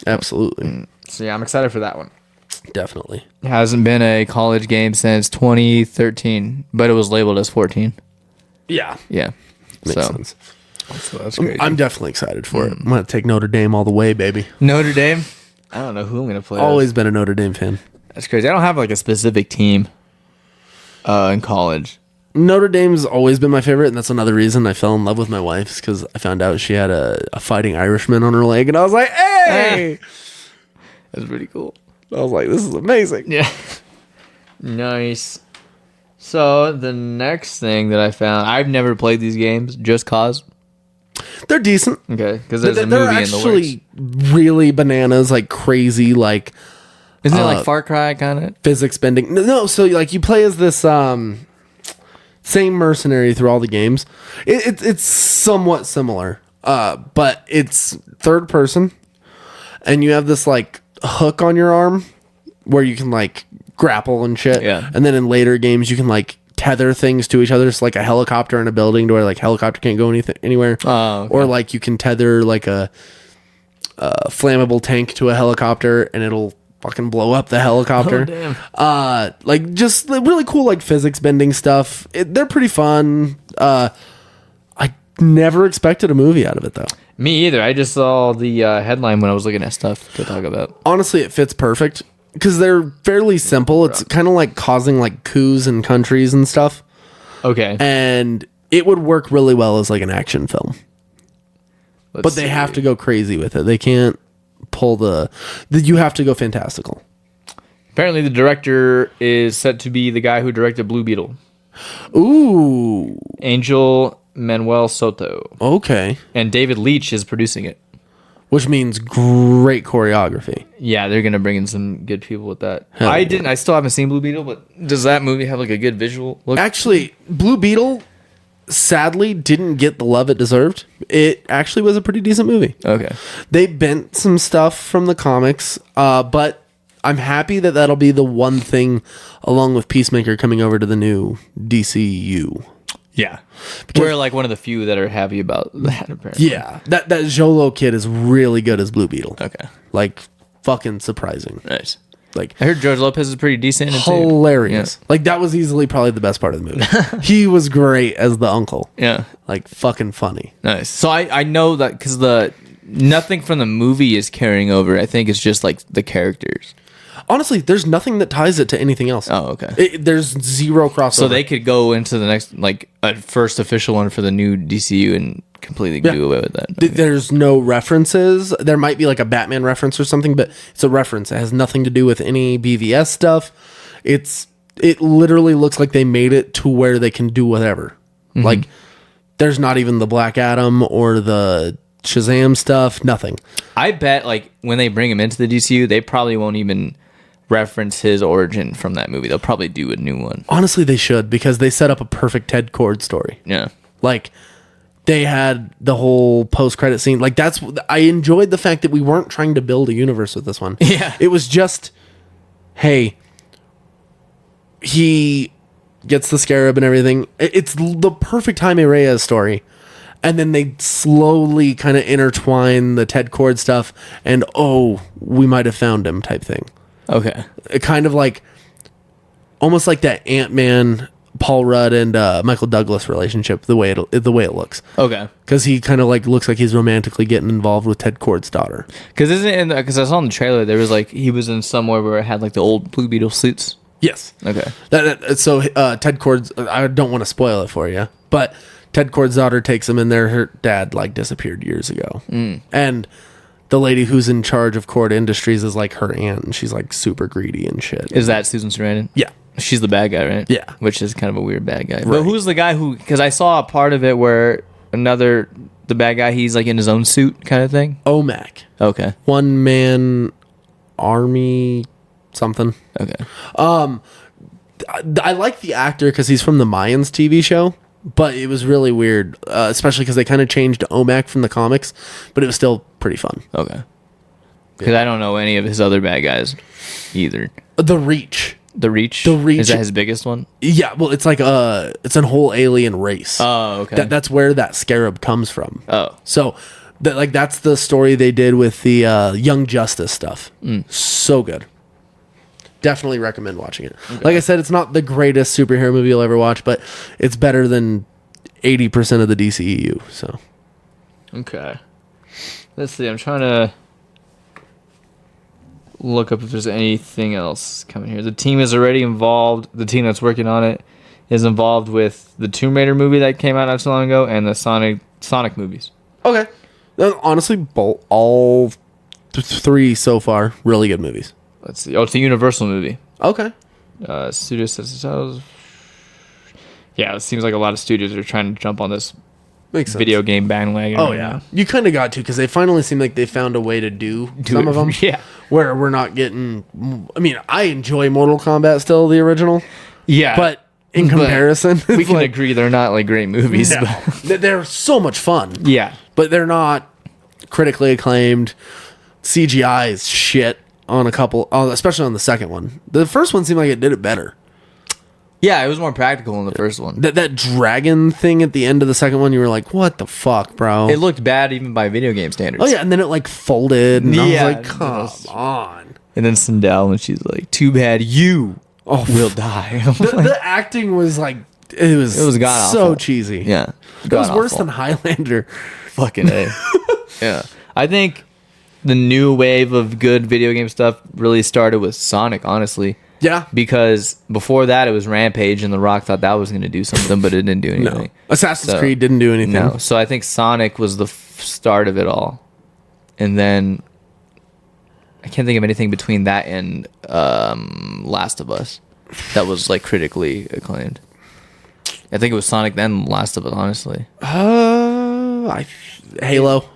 Absolutely. So yeah, I'm excited for that one. Definitely. It hasn't been a college game since 2013, but it was labeled as 14. Yeah. Yeah. Makes sense. So that's crazy. I'm definitely excited for it. I'm going to take Notre Dame all the way, baby. Notre Dame? I don't know who I'm going to play. Always been a Notre Dame fan. That's crazy. I don't have like a specific team in college. Notre Dame's always been my favorite, and that's another reason I fell in love with my wife, because I found out she had a fighting Irishman on her leg, and I was like, hey! That's pretty cool. I was like, this is amazing. Yeah. Nice. So the next thing that I found, I've never played these games, Just Cause. They're decent. Okay, because there's a They're movie in the works. actually really bananas, like crazy, like Isn't it like Far Cry kind of? physics bending. No, so like you play as this same mercenary through all the games. It's somewhat similar, but it's third person, and you have this like hook on your arm where you can like grapple and shit. Yeah. And then in later games you can like tether things to each other. It's like a helicopter in a building to where like helicopter can't go anywhere. Oh, okay. Or like you can tether like a flammable tank to a helicopter and it'll fucking blow up the helicopter. Oh, damn. Like just really cool like physics bending stuff. They're pretty fun. I never expected a movie out of it though. Me either. I just saw the headline when I was looking at stuff to talk about. Honestly, it fits perfect because they're fairly simple. It's kind of like causing like coups in countries and stuff. Okay. And it would work really well as like an action film. But they have to go crazy with it. They can't pull you have to go fantastical. Apparently the director is set to be the guy who directed Blue Beetle. Ooh. Angel Manuel Soto. Okay. And David Leitch is producing it. Which means great choreography. Yeah, they're gonna bring in some good people with that. Hell I yeah. still haven't seen Blue Beetle, but does that movie have like a good visual look? Actually, Blue Beetle sadly didn't get the love it deserved. It actually was a pretty decent movie. Okay. They bent some stuff from the comics, but I'm happy that that'll be the one thing along with Peacemaker coming over to the new DCU. Yeah. We're like one of the few that are happy about that, apparently. Yeah, that Jolo kid is really good as Blue Beetle. Okay. Like fucking surprising. Nice. Like I heard George Lopez is pretty decent in it too. hilarious. Like that was easily probably the best part of the movie. He was great as the uncle. Yeah. Like fucking funny. Nice. So I know that because nothing from the movie is carrying over. I think it's just like the characters. Honestly, there's nothing that ties it to anything else. Oh, okay. There's zero crossover. So they could go into the next, like, a first official one for the new DCU and completely do away with that. There's no references. There might be like a Batman reference or something, but it's a reference. It has nothing to do with any BVS stuff. It literally looks like they made it to where they can do whatever. Like, there's not even the Black Adam or the Shazam stuff, nothing. I bet like when they bring him into the DCU, they probably won't even reference his origin from that movie. They'll probably do a new one. Honestly, they should, because they set up a perfect Ted Kord story. Yeah. Like, they had the whole post-credit scene. Like, I enjoyed the fact that we weren't trying to build a universe with this one. Yeah. It was just, hey, he gets the scarab and everything. It's the perfect Jaime Reyes story. And then they slowly kind of intertwine the Ted Kord stuff and, oh, we might have found him type thing. Okay. It kind of like, almost like that Ant-Man, Paul Rudd, and Michael Douglas relationship, the way it looks. Okay. Because he kind of like looks like he's romantically getting involved with Ted Kord's daughter. Because because I saw in the trailer there was like he was in somewhere where it had like the old Blue Beetle suits. Yes. Okay. So Ted Kord's, I don't want to spoil it for you, but Ted Kord's daughter takes him in there. Her dad like disappeared years ago, and the lady who's in charge of Kord Industries is like her aunt, and she's like super greedy and shit. Is that Susan Sarandon? Yeah. She's the bad guy, right? Yeah. Which is kind of a weird bad guy. But Right. who's the guy who... Because I saw a part of it where the bad guy, he's like in his own suit kind of thing. OMAC. Okay. One man army something. Okay. I like the actor because he's from the Mayans TV show, but it was really weird, especially because they kind of changed OMAC from the comics, but it was still pretty fun. Okay. Because I don't know any of his other bad guys either. The Reach. The Reach? The Reach. Is that his biggest one? Yeah, well, it's like it's a whole alien race. Oh, okay. That's where that scarab comes from. Oh. So, that's the story they did with the Young Justice stuff. So good. Definitely recommend watching it. Okay. Like I said, it's not the greatest superhero movie you'll ever watch, but it's better than 80% of the DCEU. So, okay. Let's see. I'm trying to look up if there's anything else coming here. The team is already involved. The team that's working on it is involved with the Tomb Raider movie that came out not so long ago and the Sonic movies. okay. Honestly, all three so far really good movies. Let's see. Oh, it's a Universal movie. Okay. Studio says, yeah, it seems like a lot of studios are trying to jump on this Makes sense. video game bandwagon. Oh right yeah, now. you kind of got to, because they finally seem like they found a way to do some it. of them. Yeah. Where we're not getting. I mean, I enjoy Mortal Kombat still, the original, Yeah. but in comparison, we it's can like, agree they're not like great movies. no. But They're so much fun. yeah. But they're not critically acclaimed. CGI is shit on a couple, especially on the second one. The first one seemed like it did it better. Yeah, it was more practical in the first one. That dragon thing at the end of the second one, you were like, "What the fuck, bro?" It looked bad even by video game standards. Oh yeah, and then it like folded, and I Yeah, was like, "Come on." And then Sindel, and she's like, "Too bad you will die." The acting was like, it was god so awful. cheesy. Yeah, It was worse than Highlander. fucking A. Yeah, I think the new wave of good video game stuff really started with Sonic, honestly. Yeah. Because before that, it was Rampage, and The Rock thought that was going to do something, but it didn't do anything. No. Assassin's Creed didn't do anything. No, so I think Sonic was the start of it all, and then I can't think of anything between that and Last of Us that was like critically acclaimed. I think it was Sonic then Last of Us, honestly. Halo.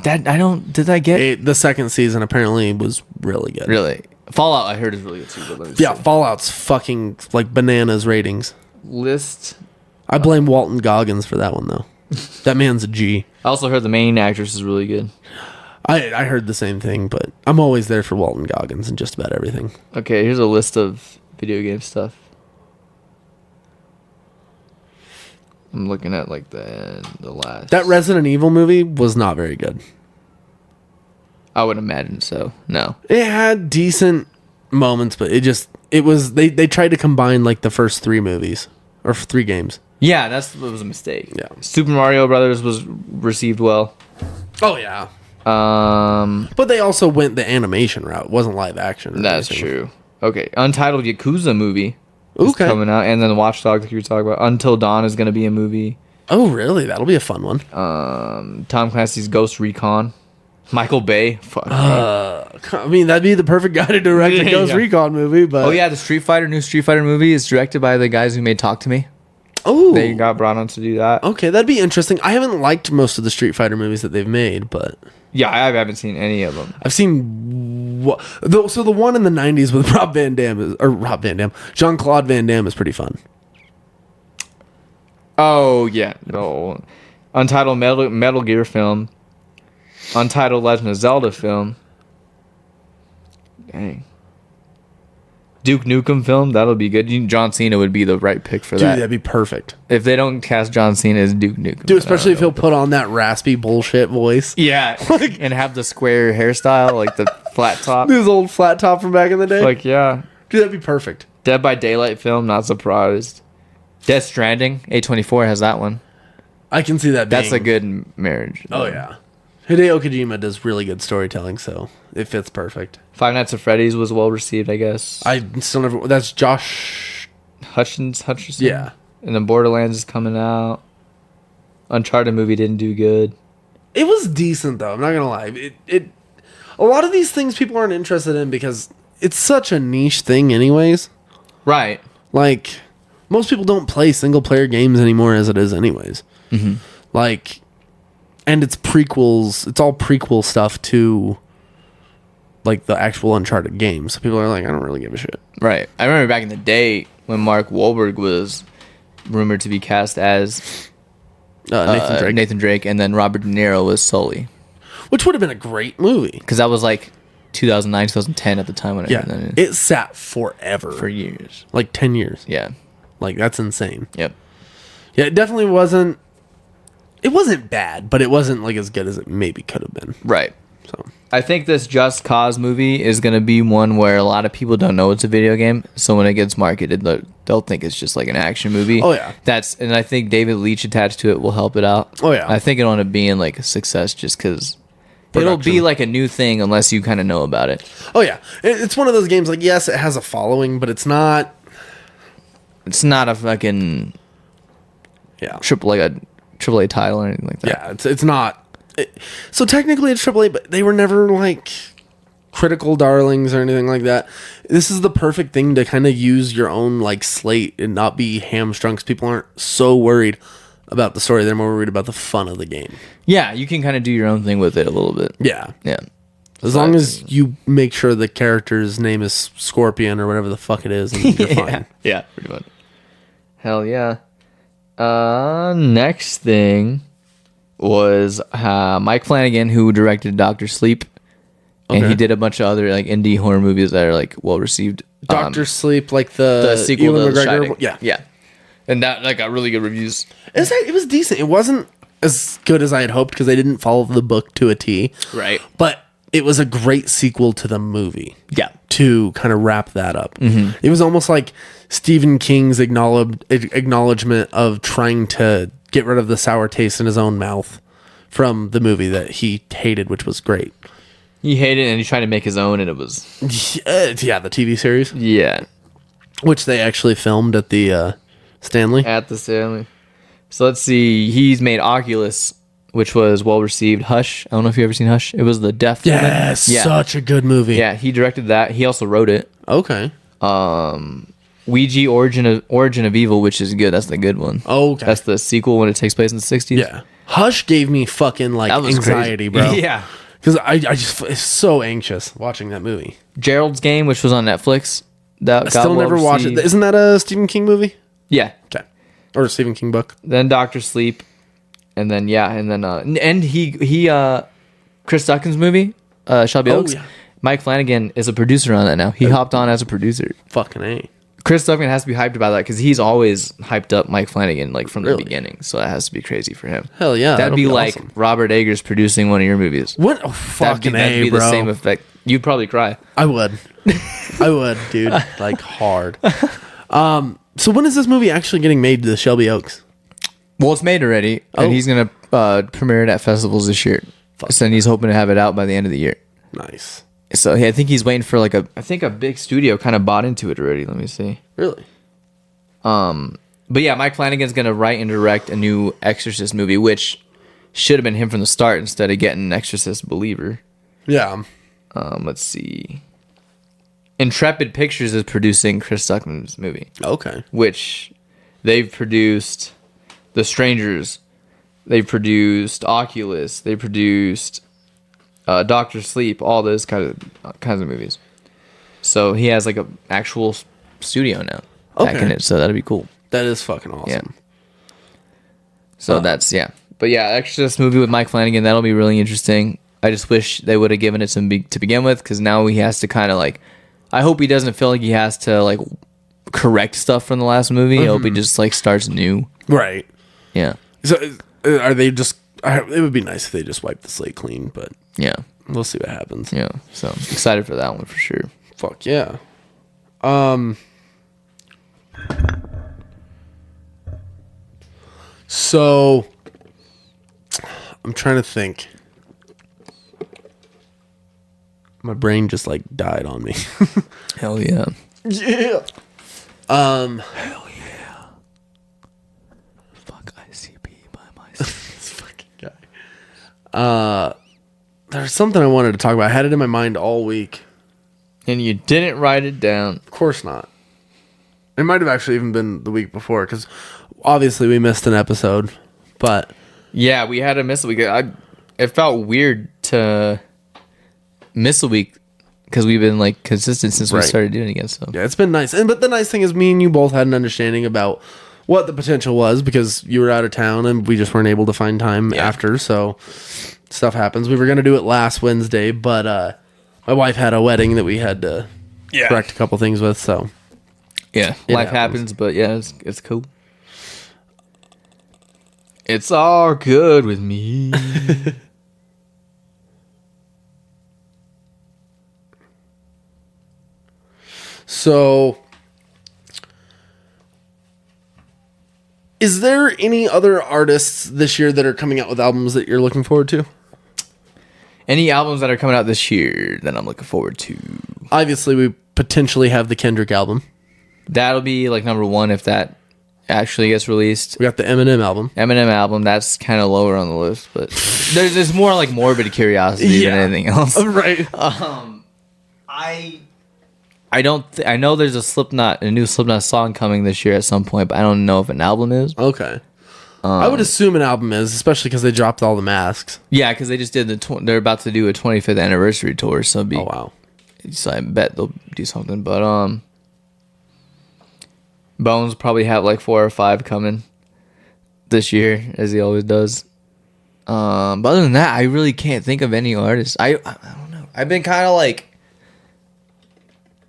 That I don't. Did I get The second season apparently was really good. really? Fallout, I heard, is really good too. But let me Yeah, see. Fallout's fucking like bananas ratings. List. I blame Walton Goggins for that one though. That man's a G. I also heard the main actress is really good. I heard the same thing, but I'm always there for Walton Goggins and just about everything. Okay, here's a list of video game stuff. I'm looking at like the last. That Resident Evil movie was not very good. I would imagine so. No. It had decent moments, but it was they tried to combine like the first three movies or three games. Yeah, that was a mistake. Yeah. Super Mario Brothers was received well. Oh yeah. Um, But they also went the animation route. It wasn't live action. Or that's anything. true. Okay, Untitled Yakuza movie is Okay. coming out, and then Watch Dogs, like you were talking about. Until Dawn is going to be a movie. Oh really? That'll be a fun one. Tom Clancy's Ghost Recon. Michael Bay. Fuck. I mean, that'd be the perfect guy to direct a Ghost Yeah. Recon movie. But Oh yeah, the new Street Fighter movie is directed by the guys who made Talk to Me. Oh, They got brought on to do that. okay, that'd be interesting. I haven't liked most of the Street Fighter movies that they've made, but Yeah, I haven't seen any of them. I've seen. So the one in the '90s with Jean-Claude Van Damme is pretty fun. Oh yeah, no. Untitled Metal Gear film. Untitled Legend of Zelda film. Dang. Duke Nukem film, that'll be good. John Cena would be the right pick for Dude, that. that'd be perfect. If they don't cast John Cena as Duke Nukem. Dude, especially if he'll put on that raspy bullshit voice. Yeah, and have the square hairstyle, like the flat top. His old flat top from back in the day. Like, yeah. Dude, that'd be perfect. Dead by Daylight film, not surprised. Death Stranding, A24 has that one. I can see that being... That's a good marriage. Oh, yeah. Hideo Kojima does really good storytelling, so it fits perfect. Five Nights at Freddy's was well received, I guess. I still never... That's Josh... Hutcherson? Yeah. And then Borderlands is coming out. Uncharted movie didn't do good. It was decent, though. I'm not going to lie. A lot of these things people aren't interested in because it's such a niche thing anyways. Right. Like, most people don't play single-player games anymore as it is anyways. Mm-hmm. Like... And it's prequels. It's all prequel stuff to, like, the actual Uncharted games. So people are like, I don't really give a shit. Right. I remember back in the day when Mark Wahlberg was rumored to be cast as Nathan Drake, and then Robert De Niro was Sully. Which would have been a great movie. Because that was like 2009, 2010 at the time when it sat forever. For years. Like 10 years. Yeah. Like, that's insane. Yep. Yeah, it definitely wasn't... It wasn't bad, but it wasn't like as good as it maybe could have been. Right. So I think this Just Cause movie is going to be one where a lot of people don't know it's a video game. So when it gets marketed, they'll think it's just like an action movie. Oh, yeah. And I think David Leitch attached to it will help it out. Oh, yeah. I think it'll end up being like a success just because it'll be Production. like a new thing unless you kind of know about it. Oh, yeah. It's one of those games, like, yes, it has a following, but it's not... It's not a fucking... Yeah. AAA title or anything like that. Yeah, it's not... So technically it's AAA, but they were never, like, critical darlings or anything like that. This is the perfect thing to kind of use your own, like, slate and not be hamstrung, because people aren't so worried about the story. They're more worried about the fun of the game. Yeah, you can kind of do your own thing with it a little bit. Yeah. Yeah. As long as you make sure the character's name is Scorpion or whatever the fuck it is, and you're fine. Yeah, pretty much. Hell yeah. Next thing was Mike Flanagan, who directed Doctor Sleep, and he did a bunch of other like indie horror movies that are like well received. Doctor Sleep, like the sequel Ewan to The McGregor Shining. one? Yeah. Yeah, and that like got really good reviews. It was decent. It wasn't as good as I had hoped because they didn't follow the book to a T. Right. But it was a great sequel to the movie. Yeah. To kind of wrap that up. Mm-hmm. It was almost like Stephen King's acknowledgement of trying to get rid of the sour taste in his own mouth from the movie that he hated, which was great. He hated it and he tried to make his own, and it was Yeah, the TV series. Yeah. Which they actually filmed at the Stanley. At the Stanley. So let's see. He's made Oculus, which was well received. Hush. I don't know if you've ever seen Hush. It was the deaf woman. Yes, yeah. Such a good movie. Yeah, he directed that. He also wrote it. Okay. Ouija Origin of Evil, which is good. That's the good one. Okay. That's the sequel when it takes place in the 60s. Yeah. Hush gave me fucking like anxiety, crazy. bro. Yeah. Because I just it's so anxious watching that movie. Gerald's Game, which was on Netflix. I still never watched it. Isn't that a Stephen King movie? Yeah. Okay. Or a Stephen King book. Then Doctor Sleep. And then Chris Duckin's movie, Shelby Oaks. Yeah. Mike Flanagan is a producer on that now. He hopped on as a producer. Fucking A. Chris Duckin has to be hyped about that because he's always hyped up Mike Flanagan like from the beginning. So that has to be crazy for him. Hell yeah. That'd be like awesome. Robert Eggers producing one of your movies. What? Oh, fucking that'd be bro. the same effect. You'd probably cry. I would. I would, dude. Like hard. So when is this movie actually getting made to the Shelby Oaks? Well, it's made already, and he's gonna premiere it at festivals this year. So he's hoping to have it out by the end of the year. Nice. So I think he's waiting for a big studio kind of bought into it already. Let me see. Really? But yeah, Mike Flanagan's gonna write and direct a new Exorcist movie, which should have been him from the start instead of getting an Exorcist believer. Yeah. Let's see. Intrepid Pictures is producing Chris Duckin's movie. Okay. Which They've produced The Strangers. They produced Oculus. They produced Doctor Sleep. All those kinds of movies. So he has like an actual studio now back in it. So that'd be cool. That is fucking awesome. Yeah. So that's But yeah, Exorcist movie with Mike Flanagan. That'll be really interesting. I just wish they would have given it some to begin with, because now he has to kind of like. I hope he doesn't feel like he has to like correct stuff from the last movie. I hope he just like starts new. Right. Yeah. So are they just? It would be nice if they just wiped the slate clean, but Yeah. we'll see what happens. Yeah. So excited for that one for sure. Fuck yeah. So I'm trying to think. My brain just like died on me. Hell yeah. Yeah. Hell yeah. Fuck ICP by myself. This fucking guy. There's something I wanted to talk about. I had it in my mind all week. And you didn't write it down. Of course not. It might have actually even been the week before, because obviously we missed an episode. But Yeah, we had to miss a week. It felt weird to miss a week because we've been like consistent since we started doing it again. So yeah, it's been nice. But the nice thing is, me and you both had an understanding about what the potential was, because you were out of town and we just weren't able to find time after. So stuff happens. We were going to do it last Wednesday, but my wife had a wedding that we had to correct a couple things with. So yeah, life happens, but yeah, it's cool. It's all good with me. So, is there any other artists this year that are coming out with albums that you're looking forward to? Any albums that are coming out this year that I'm looking forward to? Obviously, we potentially have the Kendrick album. That'll be like number one if that actually gets released. We got the Eminem album. Eminem album, that's kind of lower on the list, but there's more like morbid curiosity than anything else. Right. I know there's a new Slipknot song coming this year at some point, but I don't know if an album is. Okay. I would assume an album is, especially because they dropped all the masks. Yeah, because they just did they're about to do a 25th anniversary tour, so Oh wow. So I bet they'll do something. But Bones probably have like 4 or 5 coming this year, as he always does. But other than that, I really can't think of any artists. I don't know. I've been kind of like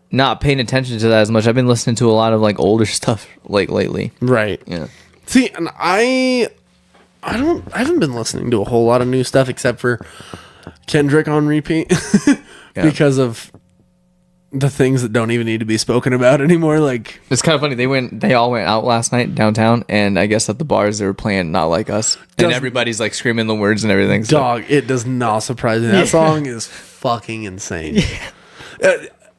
not paying attention to that as much. I've been listening to a lot of like older stuff like lately. Right. Yeah. See, and I haven't been listening to a whole lot of new stuff except for Kendrick on repeat because of the things that don't even need to be spoken about anymore. Like, it's kind of funny. They all went out last night downtown, and I guess at the bars they were playing "Not Like Us," and everybody's like screaming the words and everything. So. Dog, it does not surprise me. That song is fucking insane.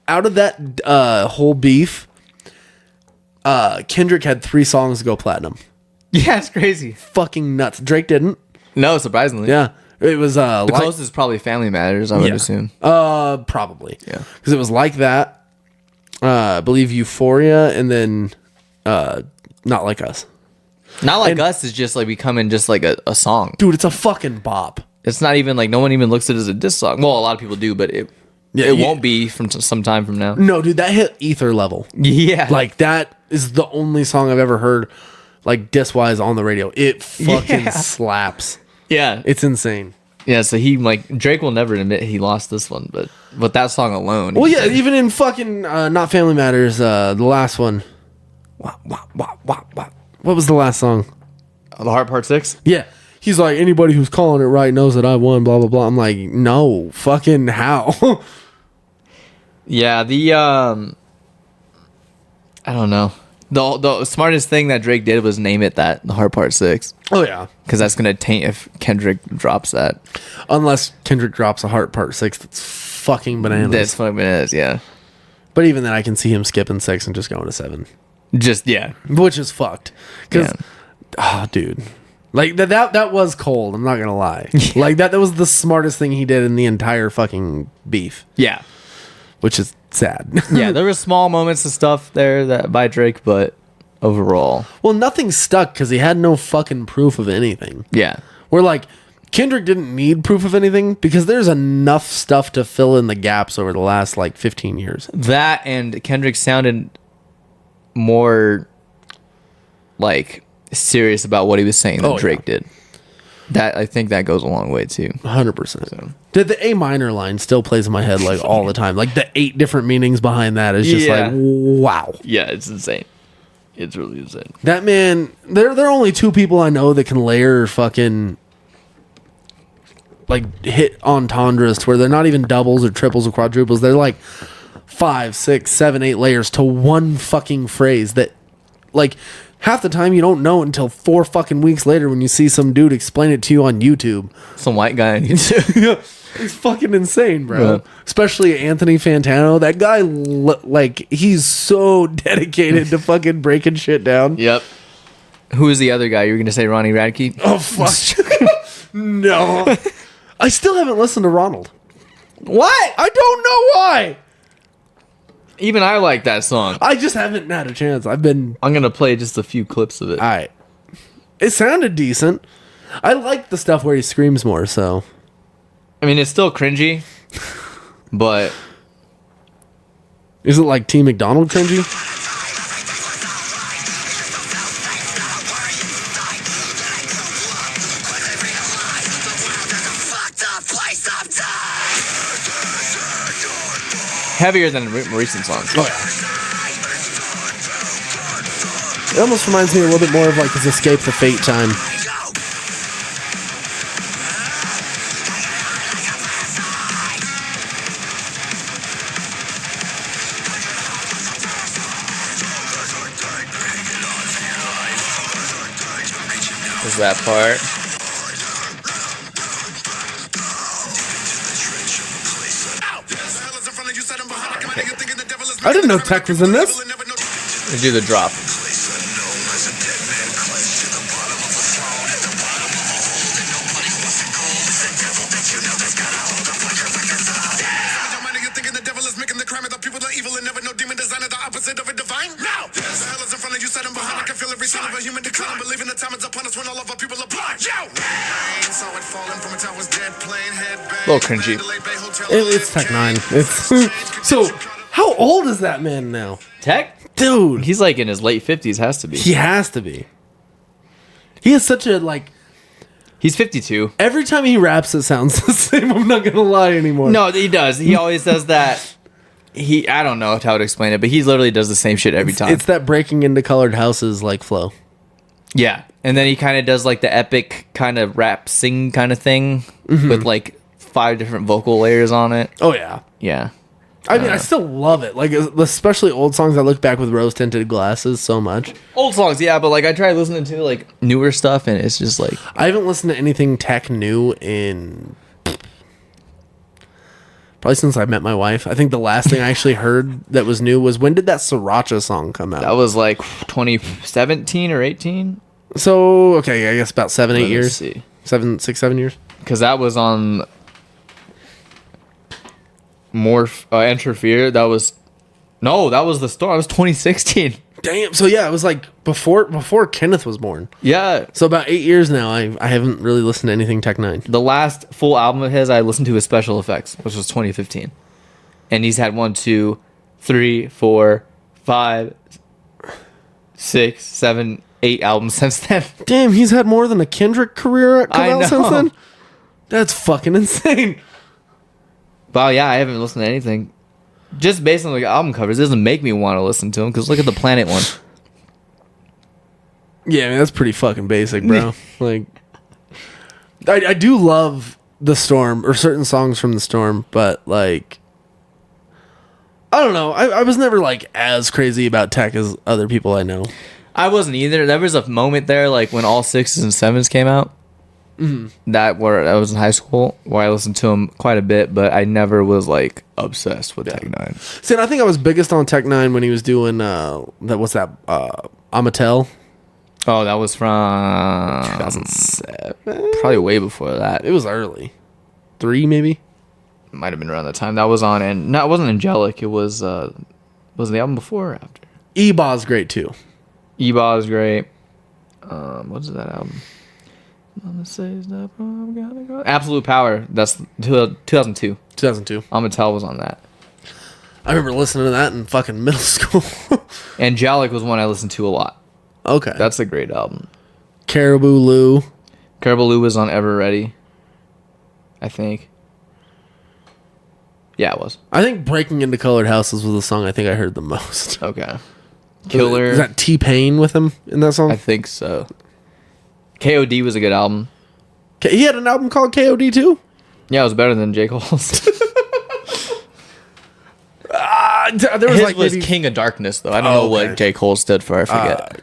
Out of that whole beef, Kendrick had 3 songs go platinum. Yeah, it's crazy. Fucking nuts. Drake didn't. No, surprisingly. Yeah. It was the closest is probably Family Matters, I would assume. Probably. Yeah. Because it was like that. I believe Euphoria, and then Not Like Us. Not Like Us is just like becoming just like a song. Dude, it's a fucking bop. It's not even like no one even looks at it as a diss song. Well, a lot of people do, but it won't be from some time from now. No, dude, that hit ether level. Yeah. Like, that is the only song I've ever heard, like, diss-wise on the radio. It fucking slaps. Yeah. It's insane. Yeah, so Drake will never admit he lost this one, but that song alone. Well, yeah, even in fucking Not Family Matters, the last one. What was the last song? The Heart Part 6? Yeah. He's like, anybody who's calling it right knows that I won, blah, blah, blah. I'm like, no, fucking how? Yeah, I don't know. The smartest thing that Drake did was name it that, the Heart Part 6. Oh, yeah. Because that's going to taint if Kendrick drops that. Unless Kendrick drops a Heart Part 6, that's fucking bananas. That's fucking bananas, yeah. But even then, I can see him skipping 6 and just going to 7. Just, yeah. Which is fucked. Because, dude. Like, that was cold, I'm not going to lie. Like, that was the smartest thing he did in the entire fucking beef. Yeah. Which is sad. Yeah, there were small moments of stuff there that by Drake, but overall. Well, nothing stuck because he had no fucking proof of anything. Yeah. Where like Kendrick didn't need proof of anything because there's enough stuff to fill in the gaps over the last like 15 years. That and Kendrick sounded more like serious about what he was saying than Drake did. That I think that goes a long way too. 100%. So. The A minor line still plays in my head like all the time. Like the 8 different meanings behind that is just like wow. Yeah, it's insane. It's really insane. That man, there are only 2 people I know that can layer fucking like hit entendres to where they're not even doubles or triples or quadruples. They're like 5, 6, 7, 8 layers to one fucking phrase that like half the time you don't know until 4 fucking weeks later when you see some dude explain it to you on YouTube. Some white guy on YouTube. Yeah, it's fucking insane, bro. Yeah. Especially Anthony Fantano. That guy, like, he's so dedicated to fucking breaking shit down. Yep. Who is the other guy? You were going to say Ronnie Radke? Oh, fuck. No. I still haven't listened to Ronald. What? I don't know why. Even I like that song. I just haven't had a chance. I'm going to play just a few clips of it. All right. It sounded decent. I like the stuff where he screams more, so. I mean, it's still cringy, but... Is it like T. McDonald cringy? Heavier than recent songs. Oh, yeah. It almost reminds me a little bit more of like his Escape the Fate time. Is that part? I didn't know Tech was in this. Let's do the drop. A little cringy. It's Tech 9. It's so. How old is that man now? Tech? Dude. He's like in his late 50s, has to be. He has to be. He is such a, like... He's 52. Every time he raps, it sounds the same. I'm not going to lie anymore. No, he does. He always does that. I don't know how to explain it, but he literally does the same shit every time. It's that breaking into colored houses, like, flow. Yeah. And then he kind of does, like, the epic kind of rap sing kind of thing with, like, 5 different vocal layers on it. Oh, yeah. Yeah. I mean, I still love it. Like, especially old songs. I look back with rose-tinted glasses so much. Old songs, yeah, but, like, I try listening to, like, newer stuff, and it's just, like... I haven't listened to anything Tech new in... probably since I met my wife. I think the last thing I actually heard that was new was, when did that Sriracha song come out? That was, like, 2017 or 18? So, okay, I guess about 7, 8 Let me years. see. 6, 7 years. Because that was on... Enter Fear. That was the Storm. That was 2016. Damn. So yeah, it was like before Kenneth was born. Yeah. So about 8 years now. I haven't really listened to anything Tech 9. The last full album of his I listened to is Special Effects, which was 2015. And he's had 1, 2, 3, 4, 5, 6, 7, 8 albums since then. Damn, he's had more than a Kendrick career come I out know. since then. That's fucking insane. Wow, yeah, I haven't listened to anything. Just based on the album covers, it doesn't make me want to listen to them, because look at the Planet one. Yeah, I mean, that's pretty fucking basic, bro. Like, I do love The Storm, or certain songs from The Storm, but, like, I don't know. I was never, like, as crazy about Tech as other people I know. I wasn't either. There was a moment there, like, when all 6s and 7s came out. Mm-hmm. I was in high school, where I listened to him quite a bit, but I never was like obsessed with Tech 9. See, and I think I was biggest on Tech 9 when he was doing Amatel. Oh, that was from 2007. probably way before that. It was early, 3 maybe. Might have been around that time. That was on, and no, it wasn't Angelic. It was the album before or after? Eba's great too. E-Ball is great. What's that album? Mama says that I'm gonna go. Absolute Power. That's 2002. 2002. Amatel was on that. I remember listening to that in fucking middle school. Angelic was one I listened to a lot. Okay. That's a great album. Caribou Lou. Caribou Lou was on Ever Ready, I think. Yeah, it was. I think Breaking Into Colored Houses was the song I think I heard the most. Okay. Killer. Is that T-Pain with him in that song? I think so. KOD was a good album. He had an album called KOD too? Yeah, it was better than J. Cole's. There was His like was maybe... King of Darkness, though. I don't know okay. what J. Cole stood for. I forget.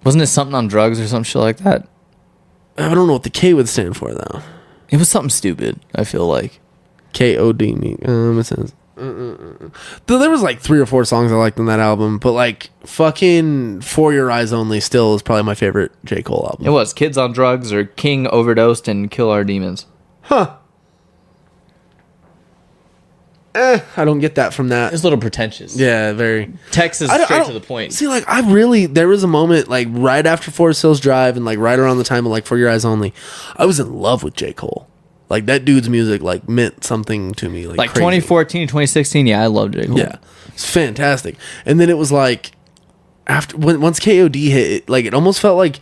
Wasn't it something on drugs or some shit like that? I don't know what the K would stand for though. It was something stupid, I feel like. KOD me. It says. There was like 3 or 4 songs I liked on that album, but like fucking For Your Eyes Only still is probably my favorite J. Cole album. It was Kids on Drugs or King Overdosed and Kill Our Demons. Huh. I don't get that from that. It's a little pretentious. Yeah, very. Texas I straight don't- to the point. See, like, there was a moment, like, right after Forest Hills Drive and, like, right around the time of, like, For Your Eyes Only, I was in love with J. Cole. Like, that dude's music, like, meant something to me. Like crazy. 2014, 2016, yeah, I love J. Cole. Yeah. It's fantastic. And then it was, like, once KOD hit, it almost felt like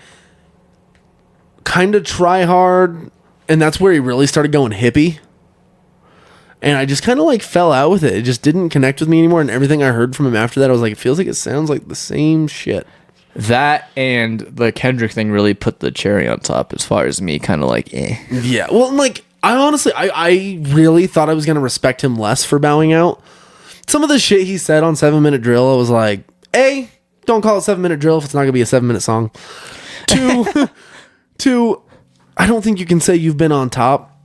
kind of try hard, and that's where he really started going hippie. And I just kind of like fell out with it. It just didn't connect with me anymore. And everything I heard from him after that, I was like, it feels like it sounds like the same shit. That and the Kendrick thing really put the cherry on top as far as me kind of like, eh. Yeah. Well, like, I honestly, I really thought I was going to respect him less for bowing out. Some of the shit he said on 7 Minute Drill, I was like, A, don't call it 7 Minute Drill if it's not going to be a 7-minute song. Two, I don't think you can say you've been on top.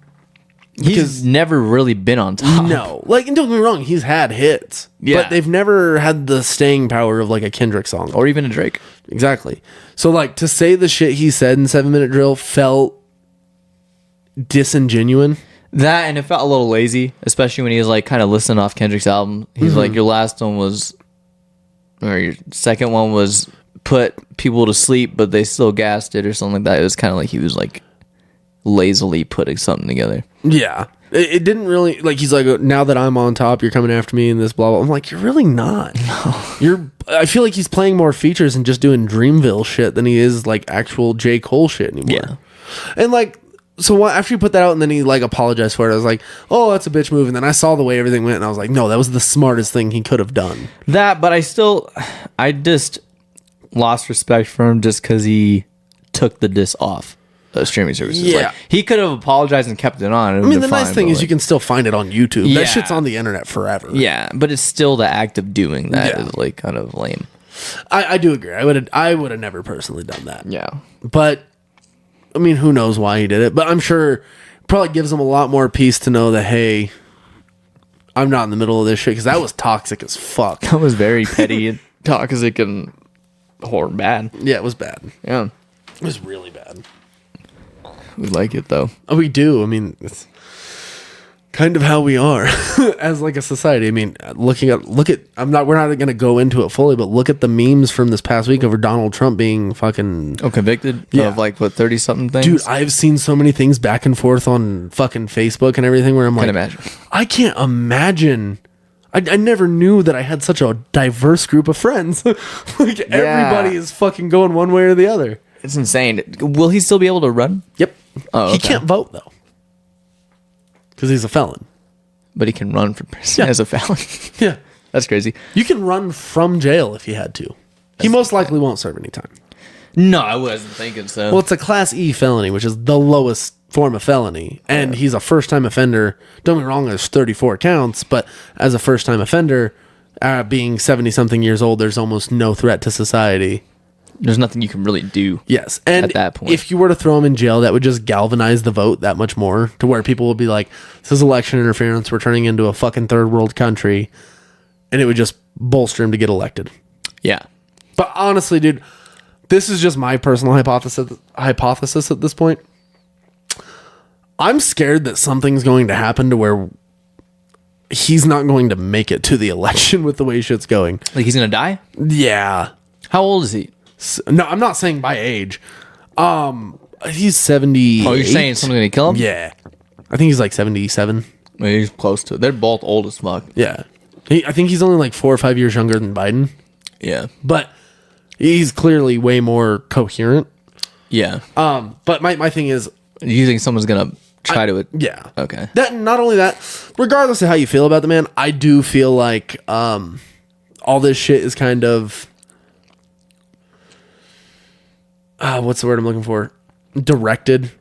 He's never really been on top. No. Like, and don't get me wrong, he's had hits. Yeah. But they've never had the staying power of, like, a Kendrick song. Or even a Drake. Exactly. So, like, to say the shit he said in 7 Minute Drill felt disingenuous. That, and it felt a little lazy, especially when he was, like, kind of listening off Kendrick's album. He's like, your last one was, or your second one was put people to sleep, but they still gassed it or something like that. It was kind of like he was, like, lazily putting something together. Yeah. It didn't really, like, he's like, now that I'm on top, you're coming after me and this blah, blah. I'm like, you're really not. No. I feel like he's playing more features and just doing Dreamville shit than he is, like, actual J. Cole shit anymore. Yeah. And, like, so after he put that out and then he, like, apologized for it, I was like, oh, that's a bitch move. And then I saw the way everything went and I was like, no, that was the smartest thing he could have done. That, but I just lost respect for him just because he took the diss off streaming services. Yeah. Like, he could have apologized and kept it on. I mean, the nice thing is you can still find it on YouTube. Yeah. That shit's on the internet forever. Yeah, but it's still the act of doing that Yeah. is like kind of lame. I do agree. I would have never personally done that. Yeah. But I mean, who knows why he did it? But I'm sure it probably gives him a lot more peace to know that, hey, I'm not in the middle of this shit, because that was toxic as fuck. That was very petty and toxic and bad. Yeah, it was bad. Yeah. It was really bad. We like it though. Oh, we do. I mean, it's kind of how we are as like a society. I mean, look at we're not going to go into it fully, but look at the memes from this past week over Donald Trump being fucking Convicted Yeah. of like what 30 something things. dude. I've seen so many things back and forth on fucking Facebook and everything where I'm like, imagine. I can't imagine. I never knew that I had such a diverse group of friends. Like everybody is fucking going one way or the other. It's insane. Will he still be able to run? Yep. Oh, He okay. can't vote though, because he's a felon. But he can run for president as a felon. Yeah. That's crazy. You can run from jail if you had to. He most likely won't serve any time. No, I wasn't thinking so. Well, it's a Class E felony, which is the lowest form of felony. And he's a first-time offender. Don't get me wrong, there's 34 counts, but as a first-time offender, being 70-something years old, there's almost no threat to society. There's nothing you can really do. Yes. And At that point. if you were to throw him in jail, that would just galvanize the vote that much more, to where people would be like, this is election interference. We're turning into a fucking third world country. And it would just bolster him to get elected. Yeah. But honestly, dude, this is just my personal hypothesis at this point. I'm scared that something's going to happen to where he's not going to make it to the election with the way shit's going. Like he's gonna die? Yeah. How old is he? So, no, I'm not saying by age. He's 70. Oh, you're saying someone's gonna kill him? Yeah. I think he's like 77. I mean, he's close to it. They're both old as fuck. Yeah. I think he's only like 4 or 5 years younger than Biden. Yeah. But he's clearly way more coherent. Yeah. But my thing is, You think someone's gonna try to it? yeah. Okay. That not only that, regardless of how you feel about the man, I do feel like all this shit is kind of what's the word I'm looking for? Directed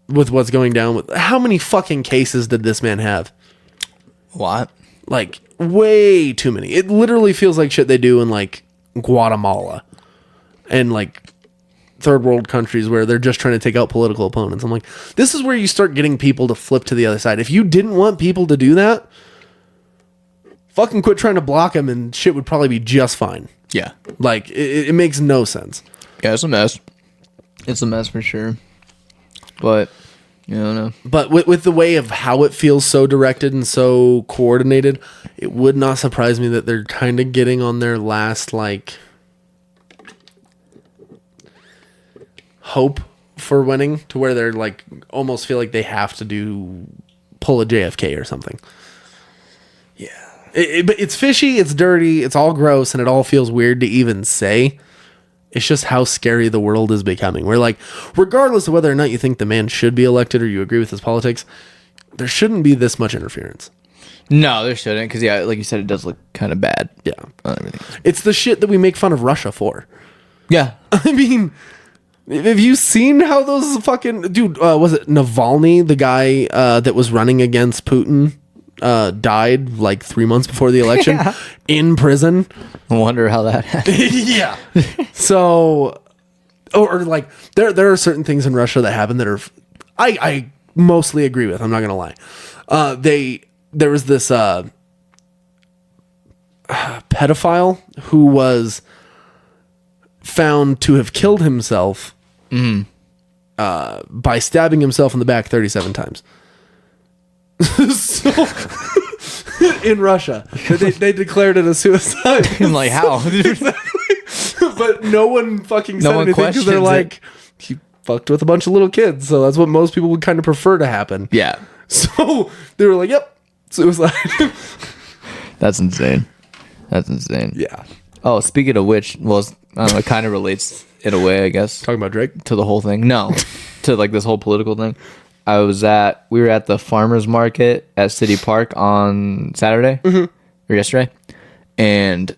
with what's going down with how many fucking cases did this man have? What? Like way too many. It literally feels like shit they do in like Guatemala and like third world countries where they're just trying to take out political opponents. I'm like, this is where you start getting people to flip to the other side. If you didn't want people to do that, fucking quit trying to block them and shit would probably be just fine. Yeah. Like it makes no sense. Yeah, it's a mess. It's a mess for sure. But I don't know. But with the way of how it feels so directed and so coordinated, it would not surprise me that they're kind of getting on their last like hope for winning, to where they're like almost feel like they have to pull a JFK or something. Yeah. But it's fishy, it's dirty, it's all gross, and it all feels weird to even say. It's just how scary the world is becoming. We're like, regardless of whether or not you think the man should be elected or you agree with his politics, there shouldn't be this much interference. No, there shouldn't, because yeah, like you said, it does look kind of bad. Yeah. On everything. It's the shit that we make fun of Russia for. Yeah. I mean, have you seen how those fucking... Dude, was it Navalny, the guy that was running against Putin, died like 3 months before the election in prison? I wonder how that happened. Yeah. So, or like, there are certain things in Russia that happen that are... I mostly agree with, I'm not going to lie. There was this pedophile who was found to have killed himself by stabbing himself in the back 37 times. So, in Russia, they declared it a suicide. I'm like, how? But no one fucking said anything because they're questions like, he fucked with a bunch of little kids, so that's what most people would kind of prefer to happen. Yeah. So they were like, yep, suicide. That's insane. That's insane. Yeah. Oh, speaking of which, well, I don't know, it kind of relates in a way, I guess, Talking about Drake? to the whole thing. No, to like this whole political thing. We were at the farmer's market at City Park on Saturday or yesterday. And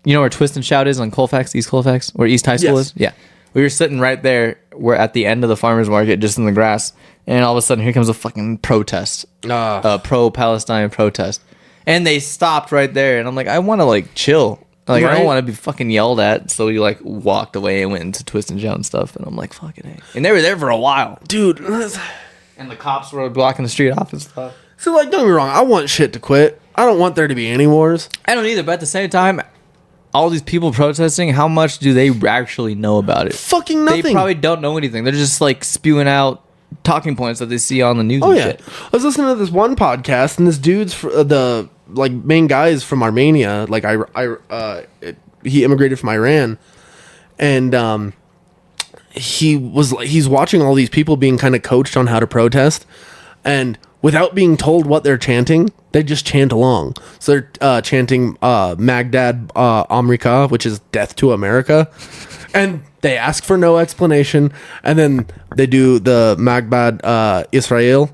you know where Twist and Shout is on Colfax, East Colfax, where East High School Yes. is? Yeah. We were sitting right there. We're at the end of the farmer's market, just in the grass. And all of a sudden, here comes a fucking protest. A pro-Palestine protest. And they stopped right there. And I'm like, I want to like chill. Like, I Right. don't want to be fucking yelled at. So we like walked away and went into Twist and Shout and stuff. And I'm like, fucking A. And they were there for a while. Dude, And the cops were blocking the street off and stuff. so like, don't get me wrong, I want shit to quit. I don't want there to be any wars. I don't either. But at the same time, all these people protesting, how much do they actually know about it? Fucking nothing. They probably don't know anything. They're just like spewing out talking points that they see on the news Oh and yeah, shit. I was listening to this one podcast, and this dude's the like main guy is from Armenia. Like he immigrated from Iran, and he's watching all these people being kind of coached on how to protest, and without being told what they're chanting, they just chant along. So they're chanting Magdad Amrika, which is death to America. And they ask for no explanation. And then they do the Magbad Israel.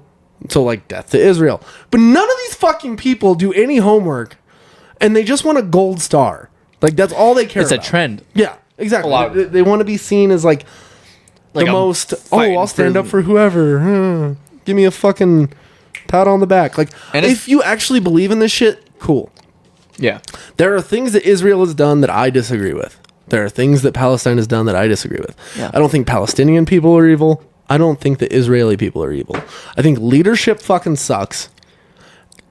So like death to Israel. But none of these fucking people do any homework. And they just want a gold star. Like that's all they care It's about. a trend. Yeah, exactly. A lot. They want to be seen as like the a most, fighting I'll stand up for- for whoever. Give me a fucking pat on the back. Like, And if you actually believe in this shit, cool. Yeah. There are things that Israel has done that I disagree with. There are things that Palestine has done that I disagree with. Yeah. I don't think Palestinian people are evil. I don't think that Israeli people are evil. I think leadership fucking sucks.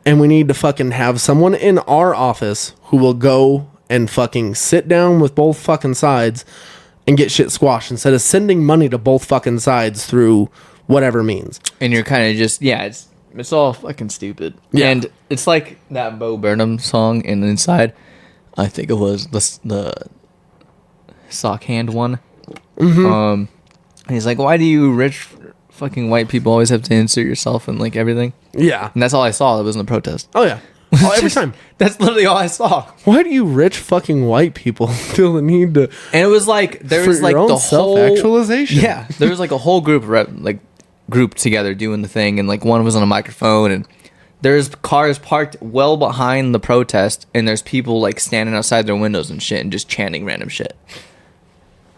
And we need to fucking have someone in our office who will go and fucking sit down with both fucking sides and get shit squashed instead of sending money to both fucking sides through whatever means. And you're kind of just, yeah, it's It's all fucking stupid. Yeah. And it's like that Bo Burnham song in Inside. I think it was the sock hand one. And he's like, why do you rich fucking white people always have to insert yourself in like everything? Yeah. And that's all I saw. That wasn't a protest. Oh yeah. Oh, every time. That's literally all I saw. Why do you rich fucking white people feel the need to? And it was like there was For like your own the whole self-actualization. Yeah, there was like a whole group grouped together doing the thing, and like one was on a microphone, and there's cars parked well behind the protest, and there's people like standing outside their windows and shit and just chanting random shit.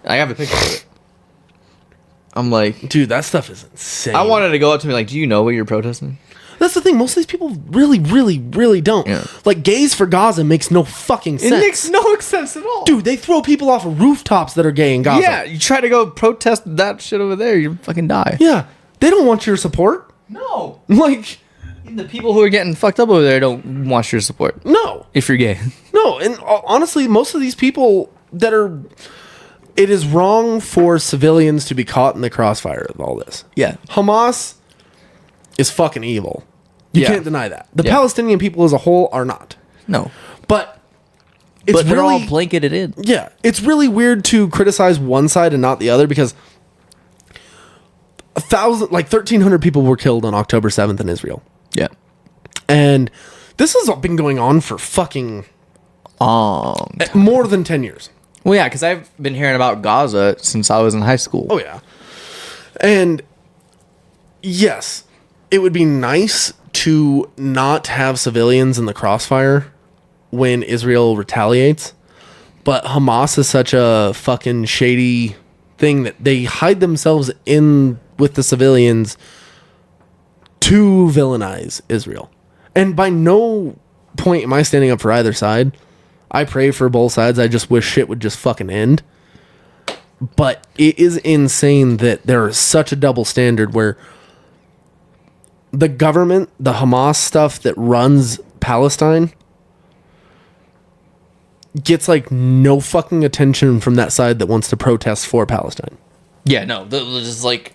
I have a picture of it. I'm like, Dude, that stuff is insane. I wanted to go up to me like, do you know what you're protesting? That's the thing. Most of these people really, really, really don't. Yeah. Like, gays for Gaza makes no fucking sense. It makes no sense at all. Dude, they throw people off of rooftops that are gay in Gaza. Yeah, you try to go protest that shit over there, you fucking die. Yeah. They don't want your support. No. Like, The people who are getting fucked up over there don't want your support. no. If you're gay. No. And honestly, most of these people that are... It is wrong for civilians to be caught in the crossfire of all this. Yeah. Hamas is fucking evil. You Yeah. can't deny that. The Yeah. Palestinian people as a whole are not. No. But it's But they're really... all blanketed in. Yeah, it's really weird to criticize one side and not the other because 1,300 people were killed on October 7th in Israel. Yeah. And this has been going on for fucking more than 10 years. Well, yeah, because I've been hearing about Gaza since I was in high school. Oh, yeah. And yes, it would be nice to not have civilians in the crossfire when Israel retaliates. But Hamas is such a fucking shady thing that they hide themselves in with the civilians to villainize Israel. And by no point am I standing up for either side. I pray for both sides. I just wish shit would just fucking end. But it is insane that there is such a double standard where the government, the Hamas stuff that runs Palestine, gets like no fucking attention from that side that wants to protest for Palestine. Yeah, no, they'll just like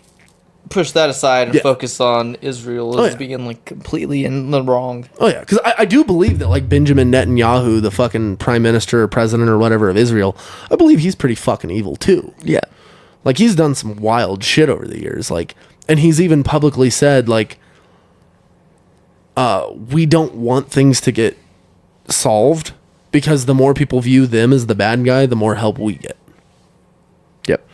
push that aside and Yeah. focus on Israel as yeah. being like completely in the wrong. Oh yeah, because I do believe that like Benjamin Netanyahu, the fucking prime minister or president or whatever of Israel, I believe he's pretty fucking evil too. Yeah. Like he's done some wild shit over the years. Like, and he's even publicly said like, we don't want things to get solved because the more people view them as the bad guy, the more help we get. Yep.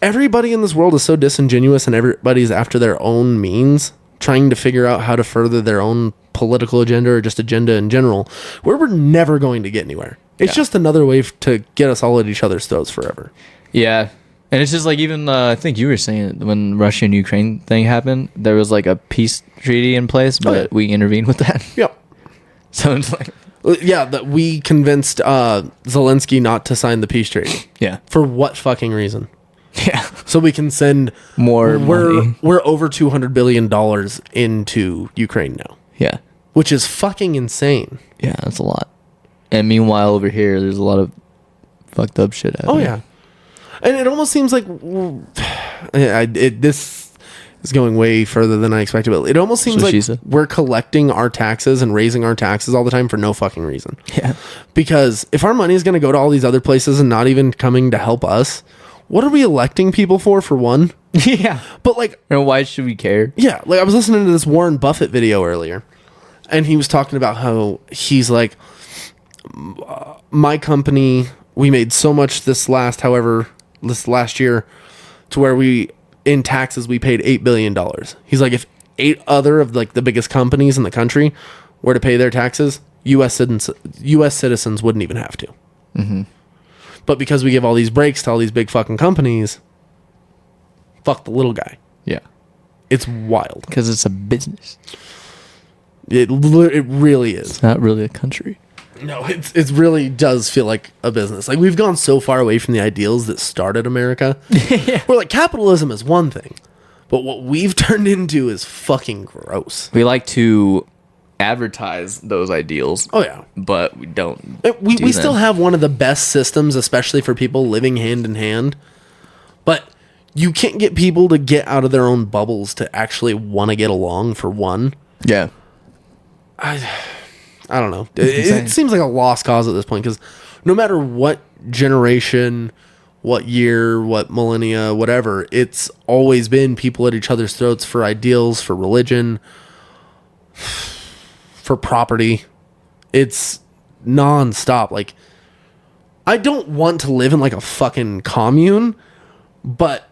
Everybody in this world is so disingenuous and everybody's after their own means, trying to figure out how to further their own political agenda or just agenda in general, where we're never going to get anywhere. It's just another way to get us all at each other's throats forever. Yeah. And it's just like even, I think you were saying when Russia and Ukraine thing happened, there was like a peace treaty in place, but we intervened with that. Yep. So it's like... Yeah, that we convinced Zelensky not to sign the peace treaty. Yeah. For what fucking reason? Yeah. So we can send More money. We're over $200 billion into Ukraine now. Yeah. Which is fucking insane. Yeah, that's a lot. And meanwhile, over here, there's a lot of fucked up shit happening. Oh, yeah. And it almost seems like this is going way further than I expected. But it almost seems like we're collecting our taxes and raising our taxes all the time for no fucking reason. Yeah. Because if our money is going to go to all these other places and not even coming to help us, what are we electing people for one? Yeah. But like... And why should we care? Yeah. Like I was listening to this Warren Buffett video earlier. And he was talking about how he's like... my company, we made so much this last year to where in taxes we paid $8 billion. He's like, if 8 other of like the biggest companies in the country were to pay their taxes, US citizens wouldn't even have to. Mm-hmm. But because we give all these breaks to all these big fucking companies, fuck the little guy. Yeah. It's wild. Because it's a business. It really is. It's not really a country. No, it really does feel like a business. Like we've gone so far away from the ideals that started America. Yeah. Where like capitalism is one thing, but what we've turned into is fucking gross. We like to advertise those ideals. Oh yeah, but we don't. We still have one of the best systems, especially for people living hand in hand. But you can't get people to get out of their own bubbles to actually want to get along, for one. Yeah. I don't know. It seems like a lost cause at this point, because no matter what generation, what year, what millennia, whatever, it's always been people at each other's throats for ideals, for religion, for property. It's nonstop. Like, I don't want to live in like a fucking commune, but